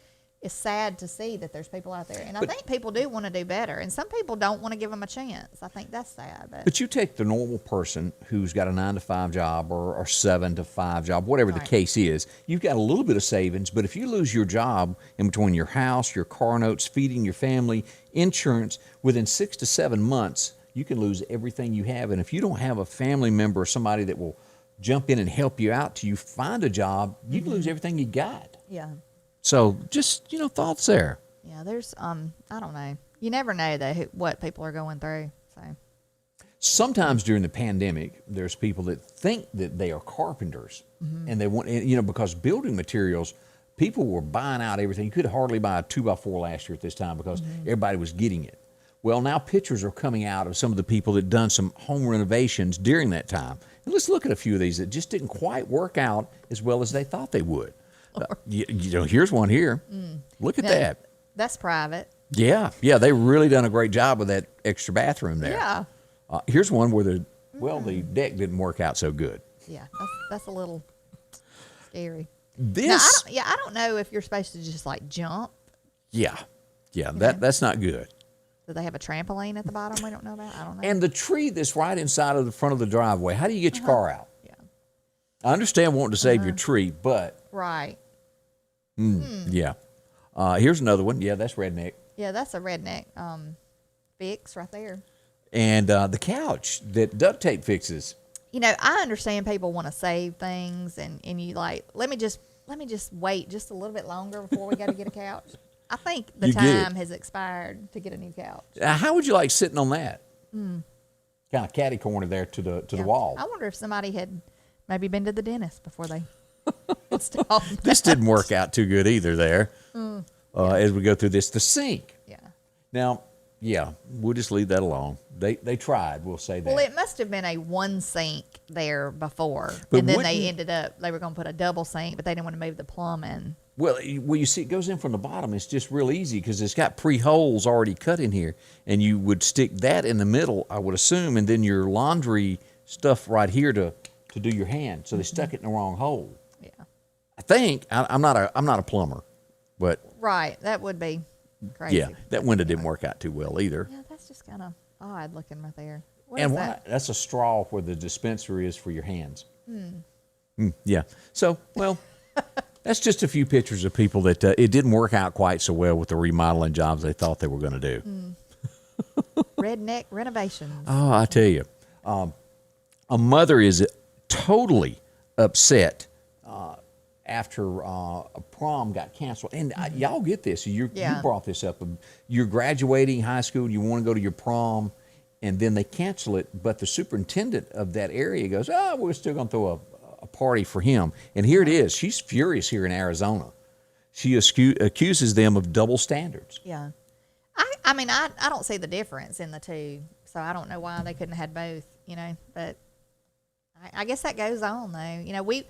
it's sad to see that there's people out there. And I think people do want to do better. And some people don't want to give them a chance. I think that's sad. But you take the normal person who's got a 9-to-5 job or 7-to-5 job, whatever the case is, you've got a little bit of savings. But if you lose your job in between your house, your car notes, feeding your family, insurance, within 6 to 7 months, you can lose everything you have. And if you don't have a family member or somebody that will jump in and help you out till you find a job, you can lose everything you got. Yeah. So just, thoughts there. Yeah, there's, I don't know. You never know, though, what people are going through. So sometimes during the pandemic, there's people that think that they are carpenters, and they want, because building materials, people were buying out everything. You could hardly buy a 2x4 last year at this time because everybody was getting it. Well, now pictures are coming out of some of the people that done some home renovations during that time. And let's look at a few of these that just didn't quite work out as well as they thought they would. Here's one here. Look at that. That's private. Yeah, they really done a great job with that extra bathroom there. Yeah. Here's one where the deck didn't work out so good. Yeah, that's a little scary. This, now, I don't know if you're supposed to just like jump. Yeah, that's not good. Do they have a trampoline at the bottom we don't know about? I don't know. And the tree that's right inside of the front of the driveway, how do you get your car out? Yeah. I understand wanting to save your tree, but right. Yeah. Here's another one. Yeah, that's redneck. Yeah, that's a redneck fix right there. And the couch that duct tape fixes. I understand people want to save things, and you like, let me just wait just a little bit longer before we got to get a couch. I think the time has expired to get a new couch. How would you like sitting on that? Kind of catty corner there to the wall. I wonder if somebody had maybe been to the dentist before they installed that. This didn't work out too good either there. As we go through this, the sink. Yeah. Now, we'll just leave that alone. They tried, we'll say that. Well, it must have been a one sink there before. But and then they were going to put a double sink, but they didn't want to move the plumbing. Well, you see, it goes in from the bottom. It's just real easy because it's got pre-holes already cut in here. And you would stick that in the middle, I would assume, and then your laundry stuff right here to do your hand. So they stuck it in the wrong hole. Yeah. I think. I'm not a plumber, but. Right. That would be crazy. Yeah, that window didn't work out too well either. Yeah, that's just kind of odd looking right there. What And is why? that? That's a straw where the dispenser is for your hands. Yeah. So, well, that's just a few pictures of people that it didn't work out quite so well with the remodeling jobs they thought they were going to do. Redneck renovations. Oh, I tell you, a mother is totally upset after a prom got canceled. And y'all get this. You brought this up. You're graduating high school. You want to go to your prom, and then they cancel it. But the superintendent of that area goes, we're still going to throw a party for him. And here it is. She's furious here in Arizona. She accuses them of double standards. Yeah. I mean, I don't see the difference in the two, so I don't know why they couldn't have had both, but I guess that goes on, though.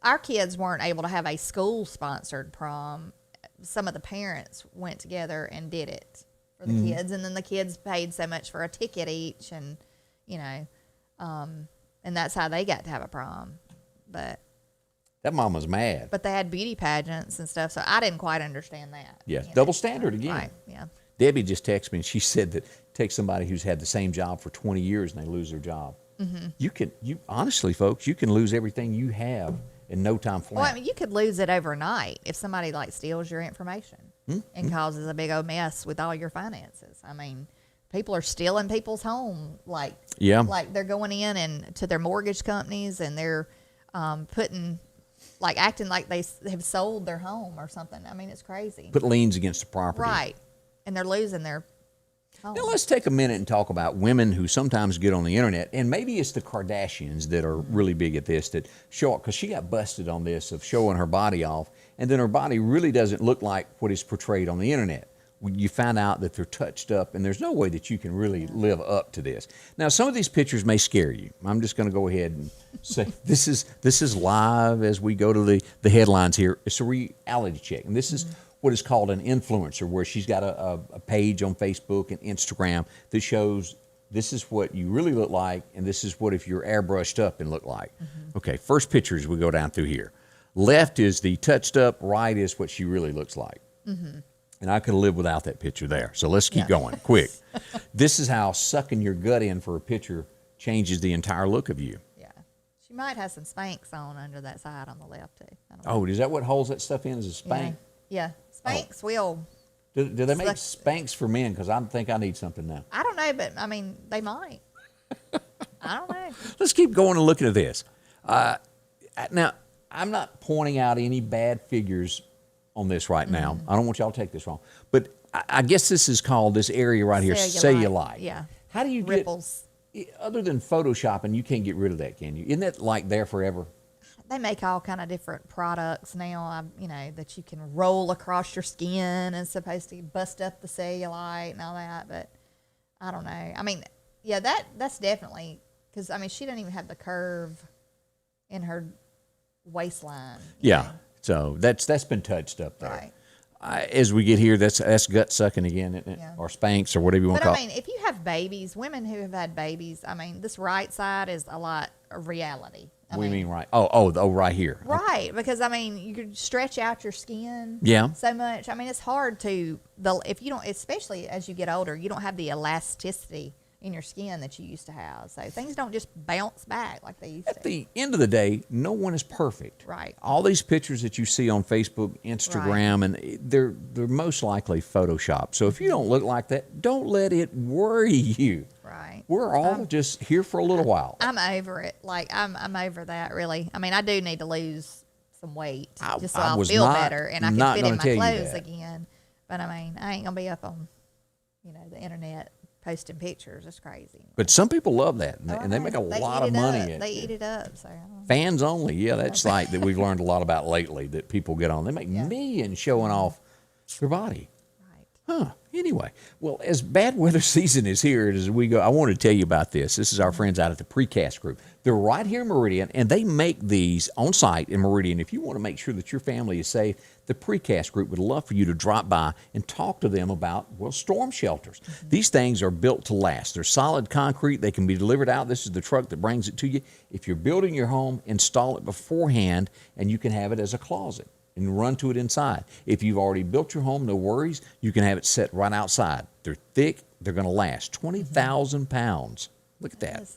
Our kids weren't able to have a school-sponsored prom. Some of the parents went together and did it for the kids, and then the kids paid so much for a ticket each, and, and that's how they got to have a prom. But that mom was mad. But they had beauty pageants and stuff, so I didn't quite understand that. Yeah, double standard again. Right, yeah. Debbie just texted me, and she said that take somebody who's had the same job for 20 years and they lose their job. You honestly, folks, you can lose everything you have in no time flat. Well, I mean, you could lose it overnight if somebody steals your information and causes a big old mess with all your finances. I mean, people are stealing people's home, like they're going in and to their mortgage companies and they're putting like acting like they have sold their home or something. I mean, it's crazy. Put liens against the property. Right. And they're losing their home. Now, let's take a minute and talk about women who sometimes get on the internet, and maybe it's the Kardashians that are really big at this, that show up, because she got busted on this of showing her body off, and then her body really doesn't look like what is portrayed on the internet. You find out that they're touched up, and there's no way that you can really live up to this. Now, some of these pictures may scare you. I'm just going to go ahead and say this is live as we go to the headlines here. It's a reality check, and this is what is called an influencer, where she's got a page on Facebook and Instagram that shows this is what you really look like, and this is what if you're airbrushed up and look like. Okay, first picture as we go down through here. Left is the touched up, right is what she really looks like. And I could have lived without that picture there. So let's keep going, quick. This is how sucking your gut in for a picture changes the entire look of you. Yeah. She might have some Spanx on under that side on the left, too. I don't know. Oh, is that what holds that stuff in, is a Spanx? Yeah. Spanx will. Do they make Spanx for men? Because I think I need something now. I don't know, but, I mean, they might. I don't know. Let's keep going and looking at this. Now, I'm not pointing out any bad figures on this right now. I don't want y'all to take this wrong. But I guess this is called, this area right here, cellulite. Yeah. How do you Ripples. other than Photoshopping, you can't get rid of that, can you? Isn't that like there forever? They make all kind of different products now, that you can roll across your skin and supposed to bust up the cellulite and all that. But I don't know. I mean, yeah, that's definitely, because, I mean, she doesn't even have the curve in her waistline. Yeah. know. So that's been touched up there. Right. As we get here, that's gut sucking again, isn't it? Yeah. Or Spanx or whatever you want But to call I mean, if you have babies, women who have had babies, I mean, this right side is a lot of reality. What do you mean right? Oh, right here. Right, because I mean, you could stretch out your skin. Yeah. So much. I mean, it's hard to if you don't, especially as you get older, you don't have the elasticity in your skin that you used to have. So things don't just bounce back like they used to. At the end of the day, no one is perfect. Right. All these pictures that you see on Facebook, Instagram, and they're most likely Photoshopped. So if you don't look like that, don't let it worry you. Right. We're all just here for a little while. I'm over it. Like I'm over that. Really. I mean, I do need to lose some weight just so I'll feel better and I can fit in my clothes again. But I mean, I ain't gonna be up on, the internet posting pictures. It's crazy. But some people love that, and they make a lot of money. They eat it up. So fans only. Yeah, that's like that we've learned a lot about lately that people get on. They make millions showing off their body. Right. Huh. Anyway, well, as bad weather season is here as we go, I want to tell you about this. This is our friends out at the Precast Group. They're right here in Meridian, and they make these on site in Meridian. If you want to make sure that your family is safe, the Precast Group would love for you to drop by and talk to them about, storm shelters. These things are built to last. They're solid concrete. They can be delivered out. This is the truck that brings it to you. If you're building your home, install it beforehand, and you can have it as a closet and run to it inside. If you've already built your home, no worries. You can have it set right outside. They're thick. They're going to last. 20,000 pounds. Look at that.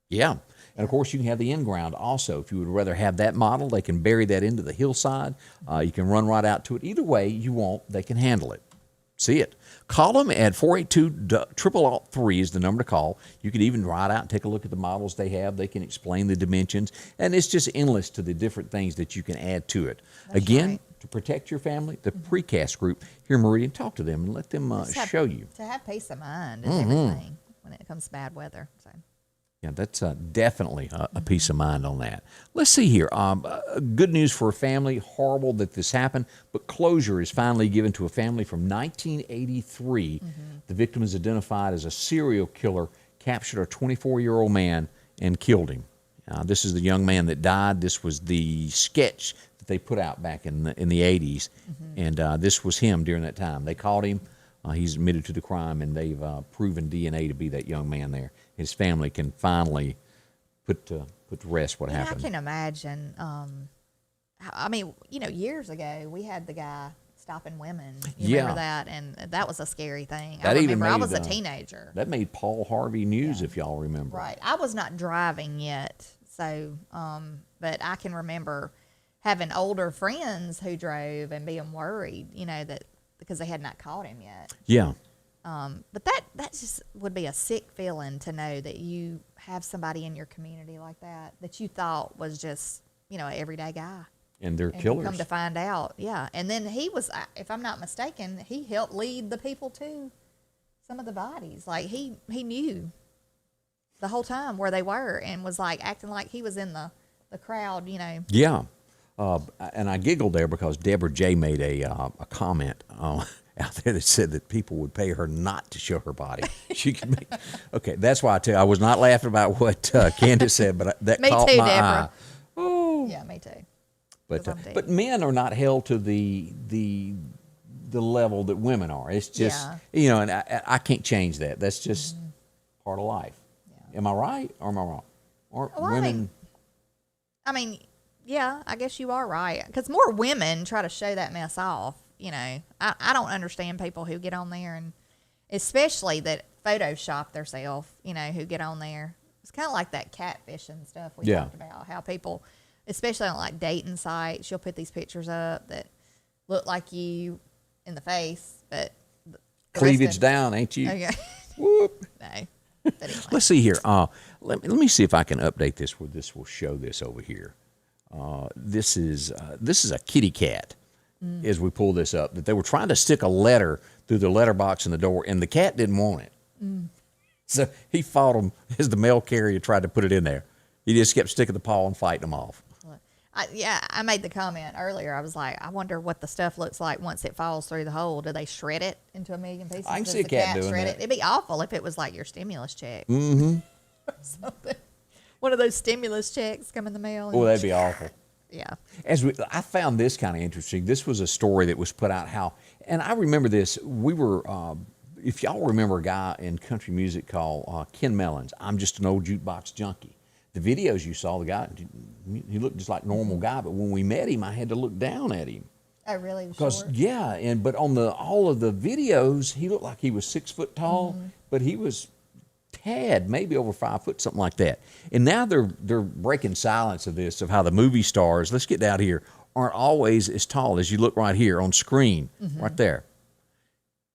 Yeah. And, of course, you can have the in-ground also. If you would rather have that model, they can bury that into the hillside. You can run right out to it. Either way you want, they can handle it. See it. Call them at 482-333 is the number to call. You can even ride out and take a look at the models they have. They can explain the dimensions. And it's just endless to the different things that you can add to it. Again, to protect your family, the Precast Group here in Meridian, talk to them and let them show you. To have peace of mind and everything when it comes to bad weather. So. Yeah, that's definitely a peace of mind on that. Let's see here. Good news for a family. Horrible that this happened, but closure is finally given to a family from 1983. The victim is identified as a serial killer, captured a 24-year-old man and killed him. This is the young man that died. This was the sketch that they put out back in the 80s, and this was him during that time. They caught him. He's admitted to the crime, and they've proven DNA to be that young man there. His family can finally put to rest what happened. I can imagine. I mean, years ago, we had the guy stopping women. You remember that? And that was a scary thing. I remember I was a teenager. That made Paul Harvey news, if y'all remember. Right. I was not driving yet, so, but I can remember having older friends who drove and being worried, that because they had not caught him yet. Yeah. But that just would be a sick feeling to know that you have somebody in your community like that you thought was just, an everyday guy. And they're And killers. come to find out, yeah. And then he was, if I'm not mistaken, he helped lead the people to some of the bodies. Like he knew the whole time where they were and was like acting like he was in the crowd, Yeah. And I giggled there because Deborah J made a comment out there that said that people would pay her not to show her body. She could make. Okay, that's why I tell you, I was not laughing about what Candace said, but that Me caught too, my Deborah. eye. Oh. Yeah, me too. But men are not held to the level that women are. It's just and I can't change that. That's just part of life. Yeah. Am I right or am I wrong? Or women? I mean, yeah, I guess you are right. Because more women try to show that mess off. I don't understand people who get on there and especially that Photoshop themselves. Who get on there. It's kind of like that catfishing stuff we talked about. How people, especially on like dating sites, you'll put these pictures up that look like you in the face, but cleavage down, ain't you? Okay. Whoop. No. But anyway. Let's see here. Let me see if I can update this where this will show this over here. This is a kitty cat. As we pull this up, that they were trying to stick a letter through the letterbox in the door, and the cat didn't want it. So he fought them as the mail carrier tried to put it in there. He just kept sticking the paw and fighting them off. I made the comment earlier. I was like, I wonder what the stuff looks like once it falls through the hole. Do they shred it into a million pieces? I can Does see a the cat doing shred that. it? It'd be awful if it was like your stimulus check. Mm-hmm. Something. One of those stimulus checks come in the mail. Oh, that'd be awful. Yeah. I found this kind of interesting. This was a story that was put out and I remember this. We were, if y'all remember a guy in country music called Ken Mellons, I'm Just an Old Jukebox Junkie. The videos you saw, the guy, he looked just like a normal guy, but when we met him, I had to look down at him. Oh, really? Because, Short? but on all of the videos, he looked like he was 6 foot tall, but he was tad, maybe over 5 foot, something like that. And now they're breaking silence of this, of how the movie stars, let's get down here, aren't always as tall as you look right here on screen, right there.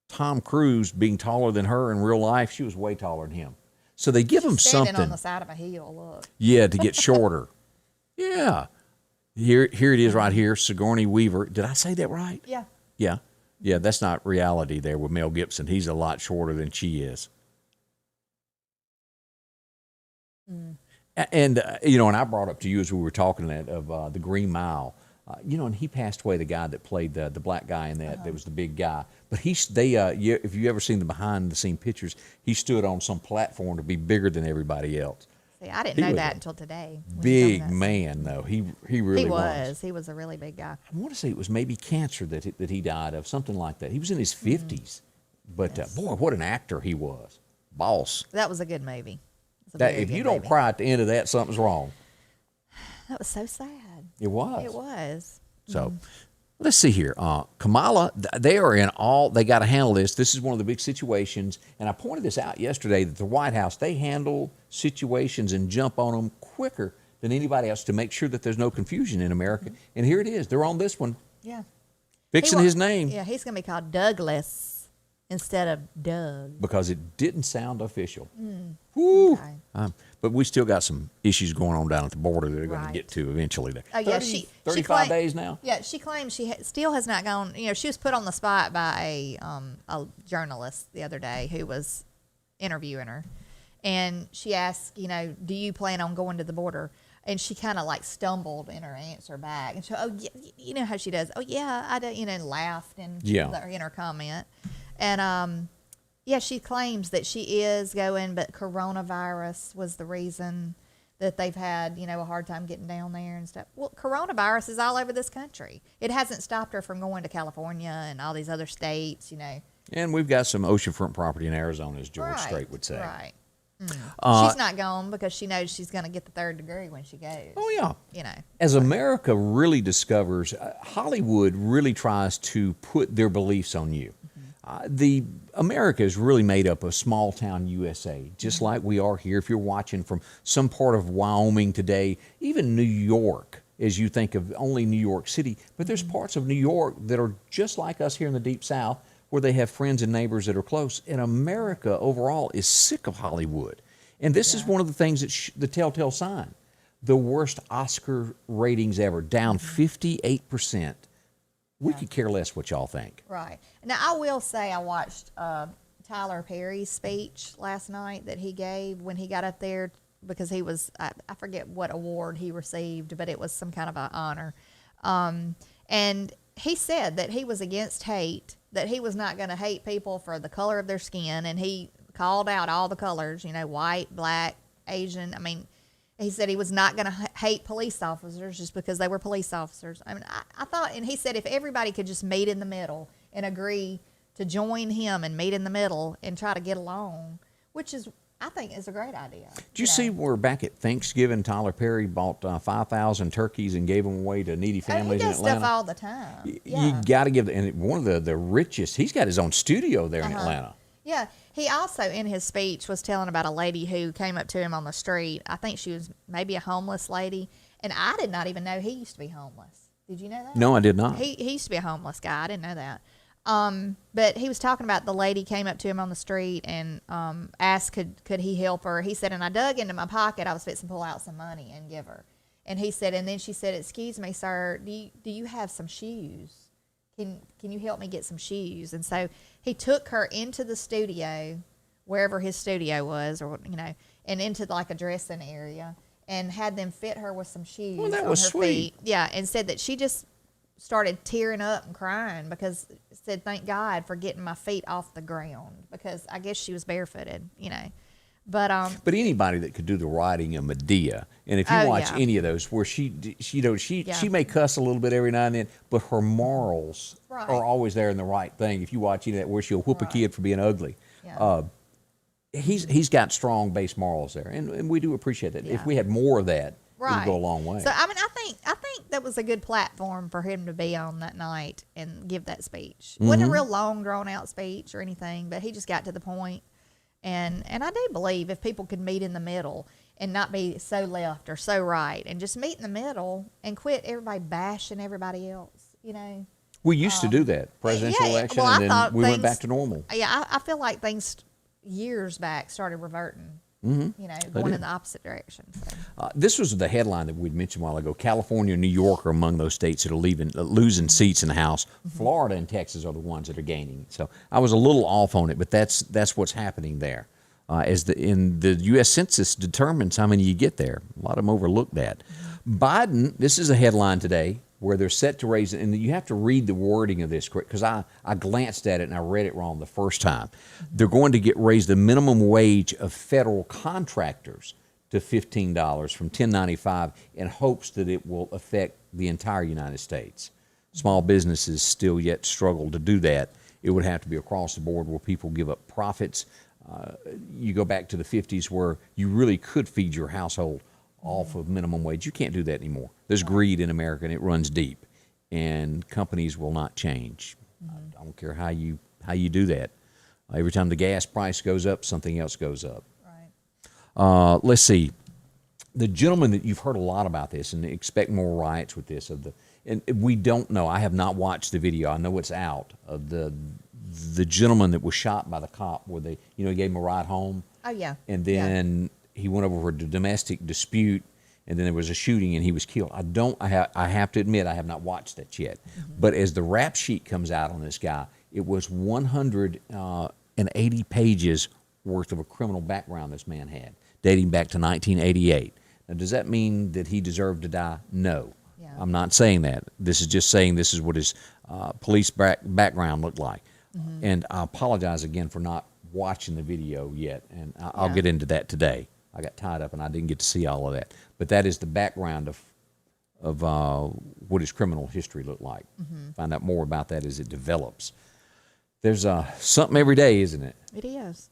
Tom Cruise being taller than her in real life, she was way taller than him. So they give him something. Standing on the side of a hill, look. Yeah, to get shorter. Yeah. Here it is right here, Sigourney Weaver. Did I say that right? Yeah. Yeah. Yeah, that's not reality there with Mel Gibson. He's a lot shorter than she is. And, and I brought up to you as we were talking that of the Green Mile, and he passed away, the guy that played the black guy in that, that was the big guy. But if you ever seen the behind the scene pictures, he stood on some platform to be bigger than everybody else. See, I didn't know that until today. Big man, though. He really was. He was a really big guy. I want to say it was maybe cancer that he died of, something like that. He was in his 50s. But, boy, what an actor he was. Boss. That was a good movie. If you don't cry at the end of that, something's wrong. That was so sad. It was. It was. So, let's see here. Kamala, they got to handle this. This is one of the big situations. And I pointed this out yesterday that the White House, they handle situations and jump on them quicker than anybody else to make sure that there's no confusion in America. And here it is. They're on this one. Yeah. Fixing his name. Yeah, he's going to be called Douglas instead of Doug. Because it didn't sound official. Woo. Okay. But we still got some issues going on down at the border that they're going to get to eventually. Oh, yeah. 35 days now? Yeah, she claims she still has not gone. She was put on the spot by a journalist the other day who was interviewing her. And she asked, do you plan on going to the border? And she kind of like stumbled in her answer back. And she, you know how she does. Oh, yeah, I do, laughed in her comment. And, she claims that she is going, but coronavirus was the reason that they've had, a hard time getting down there and stuff. Well, coronavirus is all over this country. It hasn't stopped her from going to California and all these other states, And we've got some oceanfront property in Arizona, as George Strait would say. Right. She's not going because she knows she's going to get the 3rd degree when she goes. Oh, yeah. As America really discovers, Hollywood really tries to put their beliefs on you. America is really made up of small town USA, just like we are here. If you're watching from some part of Wyoming today, even New York, as you think of only New York City, but there's parts of New York that are just like us here in the Deep South, where they have friends and neighbors that are close. And America overall is sick of Hollywood. And this is one of the things that's the telltale sign. the worst Oscar ratings ever, down 58%. We could care less what y'all think. Right. Now, I will say I watched Tyler Perry's speech last night that he gave when he got up there because he was, I forget what award he received, but it was some kind of an honor. And he said that he was against hate, that he was not going to hate people for the color of their skin, and he called out all the colors, you know, white, black, Asian. I mean, he said he was not going to hate police officers just because they were police officers. I mean, I thought, and he said if everybody could just meet in the middle and agree to join him and meet in the middle and try to get along, which is, I think, is a great idea. Did you see where back at Thanksgiving, Tyler Perry bought 5,000 turkeys and gave them away to needy families in Atlanta? He does stuff all the time. Yeah. You got to give, and one of the richest, he's got his own studio there in Atlanta. Yeah. He also, in his speech, was telling about a lady who came up to him on the street. I think she was maybe a homeless lady. And I did not even know he used to be homeless. Did you know that? No, I did not. He used to be a homeless guy. I didn't know that. But he was talking about the lady came up to him on the street and asked could he help her. He said, and I dug into my pocket. I was fixing to pull out some money and give her. And he said, and then she said, excuse me, sir, do you have some shoes? Can you help me get some shoes? And so he took her into the studio, wherever his studio was, or, you know, and into like a dressing area and had them fit her with some shoes Well, that on was her sweet. feet. Yeah, and said that she just started tearing up and crying because said, thank God for getting my feet off the ground, because I guess she was barefooted, you know. But anybody that could do the writing of Medea, and if you watch any of those, where she may cuss a little bit every now and then, but her morals are always there in the right thing. If you watch any of that, where she'll whoop a kid for being ugly, he's got strong base morals there, and we do appreciate that. If we had more of that, it would go a long way. So I mean, I think that was a good platform for him to be on that night and give that speech. It wasn't a real long, drawn out speech or anything, but he just got to the point. And I do believe if people could meet in the middle and not be so left or so right, and just meet in the middle and quit everybody bashing everybody else, you know. We used to do that, presidential election, well, and then we went back to normal. Yeah, I feel like things years back started reverting. You know, going in the opposite direction. So. This was the headline that we'd mentioned a while ago. California and New York are among those states that are losing seats in the House. Florida and Texas are the ones that are gaining. So I was a little off on it, but that's what's happening there. In the U.S. Census determines how many you get there. A lot of them overlook that. Biden, this is a headline today, where they're set to raise it, and you have to read the wording of this, because I glanced at it and I read it wrong the first time. They're going to raise the minimum wage of federal contractors to $15 from $10.95 in hopes that it will affect the entire United States. Small businesses still yet struggle to do that. It would have to be across the board where people give up profits. You go back to the 50s where you really could feed your household off of minimum wage. You can't do that anymore. There's greed in America, and it runs deep, and companies will not change. I don't care how you do that. Every time the gas price goes up, something else goes up. Right. Let's see. The gentleman that you've heard a lot about this, and expect more riots with this, and we don't know. I have not watched the video. I know it's out of the gentleman that was shot by the cop, where he gave him a ride home. Oh yeah. And then he went over for a domestic dispute, and then there was a shooting, and he was killed. I have to admit, I have not watched that yet. But as the rap sheet comes out on this guy, it was 180 pages worth of a criminal background this man had, dating back to 1988. Now, does that mean that he deserved to die? No. Yeah. I'm not saying that. This is just saying this is what his police background looked like. And I apologize again for not watching the video yet, and I'll get into that today. I got tied up and I didn't get to see all of that. But that is the background of what his criminal history looked like. Find out more about that as it develops. There's something every day, isn't it? It is.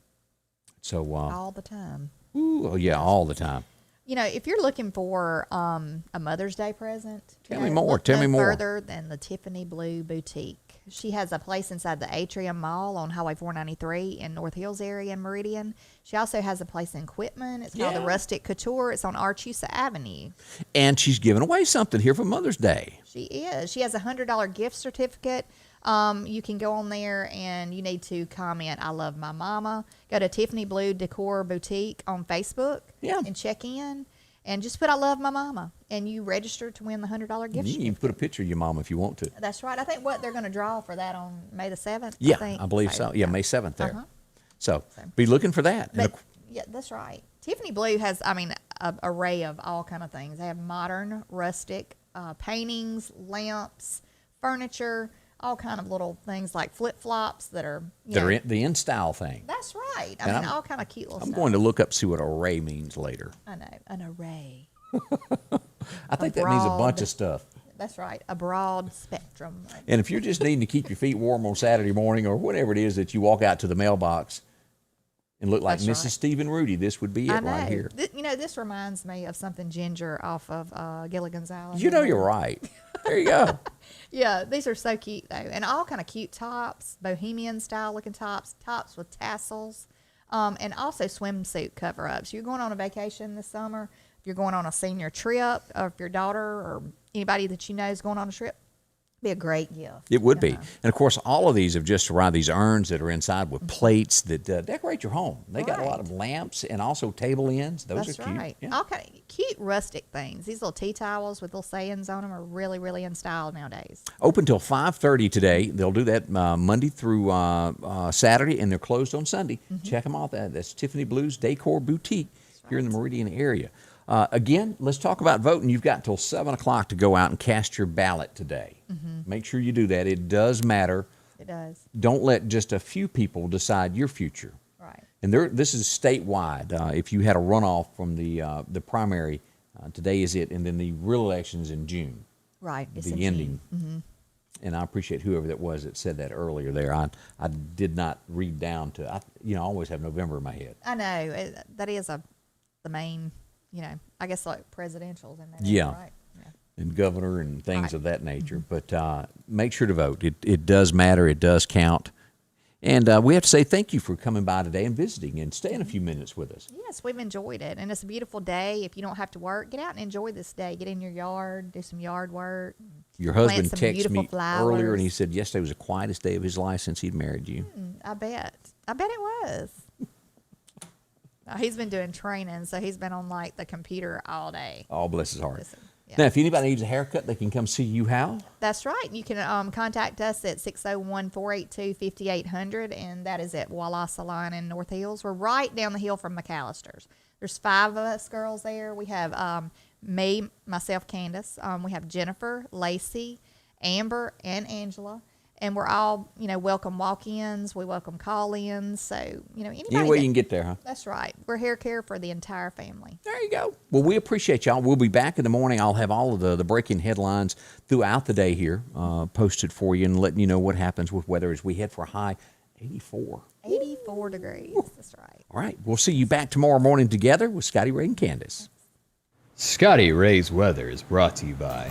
So all the time. Ooh, yeah, all the time. You know, if you're looking for a Mother's Day present, Tell me more. look Tell no me more. further than the Tiffany Blue Boutique. She has a place inside the Atrium Mall on Highway 493 in North Hills area in Meridian. She also has a place in Quitman. It's called the Rustic Couture. It's on Archusa Avenue. And she's giving away something here for Mother's Day. She is. She has a $100 gift certificate. You can go on there and you need to comment, I love my mama. Go to Tiffany Blue Decor Boutique on Facebook and check in. and just put "I love my mama," and you register to win the $100 gift You can even certificate. put a picture of your mom if you want to. That's right. I think what they're going to draw for that on May the 7th. Yeah, think. I believe so. Yeah, May 7th there. Uh-huh. So be looking for that. And But yeah, that's right. Tiffany Blue has, I mean, an array of all kind of things. They have modern, rustic paintings, lamps, furniture, all kind of little things like flip flops that are the in style thing. That's right. I And mean, I'm- all kind of cute little I'm stuff. going to look up see what array means later. I know, an array. I think that means a bunch broad- of stuff. That's right, a broad spectrum. And if you're just needing to keep your feet warm on Saturday morning or whatever it is that you walk out to the mailbox and look like That's Mrs. right. Stephen Rudy, this would be I it know. right here. This reminds me of something Ginger off of Gilligan's Island. You know you're right. There you go. Yeah, these are so cute though, and all kind of cute tops, bohemian style looking tops, tops with tassels, and also swimsuit cover ups. You're going on a vacation this summer. If you're going on a senior trip, or if your daughter or anybody that you know is going on a trip, be a great gift. It would be. Uh-huh. And of course, all of these have just arrived, these urns that are inside with plates that decorate your home. They got a lot of lamps and also table ends. Those That's are cute. right. Yeah. All kind of cute rustic things. These little tea towels with little sayings on them are really, really in style nowadays. Open till 5:30 today. They'll do that Monday through Saturday, and they're closed on Sunday. Check them out. That's Tiffany Blue's Decor Boutique here in the Meridian area. Again, let's talk about voting. You've got until 7 o'clock to go out and cast your ballot today. Make sure you do that. It does matter. It does. Don't let just a few people decide your future. Right. And this is statewide. If you had a runoff from the primary, today is it, and then the real elections in June. Right. It's The in ending. June. And I appreciate whoever that was that said that earlier there. I did not read down to, I always have November in my head. I know. That is the main, I guess like presidentials in there. Yeah. Right. Yeah. And governor and things Right. of that nature. But make sure to vote. It does matter. It does count. And we have to say thank you for coming by today and visiting and staying a few minutes with us. Yes, we've enjoyed it. And it's a beautiful day. If you don't have to work, get out and enjoy this day. Get in your yard, do some yard work. Your plant husband some texted beautiful me flowers. earlier and he said yesterday was the quietest day of his life since he'd married you. I bet it was. He's been doing training, so he's been on like the computer all day. Oh, bless his heart. Listen, yeah. Now, if anybody needs a haircut, they can come see you how? That's right. You can contact us at 601-482-5800, and that is at Walla Salon in North Hills. We're right down the hill from McAllister's. There's 5 of us girls there. We have me, myself, Candace. We have Jennifer, Lacey, Amber, and Angela. And we're all, welcome walk-ins. We welcome call-ins. So, anybody. Any way you can get there, huh? That's right. We're hair care for the entire family. There you go. Well, we appreciate y'all. We'll be back in the morning. I'll have all of the breaking headlines throughout the day here posted for you and letting you know what happens with weather as we head for a high 84. 84 degrees. That's right. All right. We'll see you back tomorrow morning together with Scotty Ray and Candace. Scotty Ray's Weather is brought to you by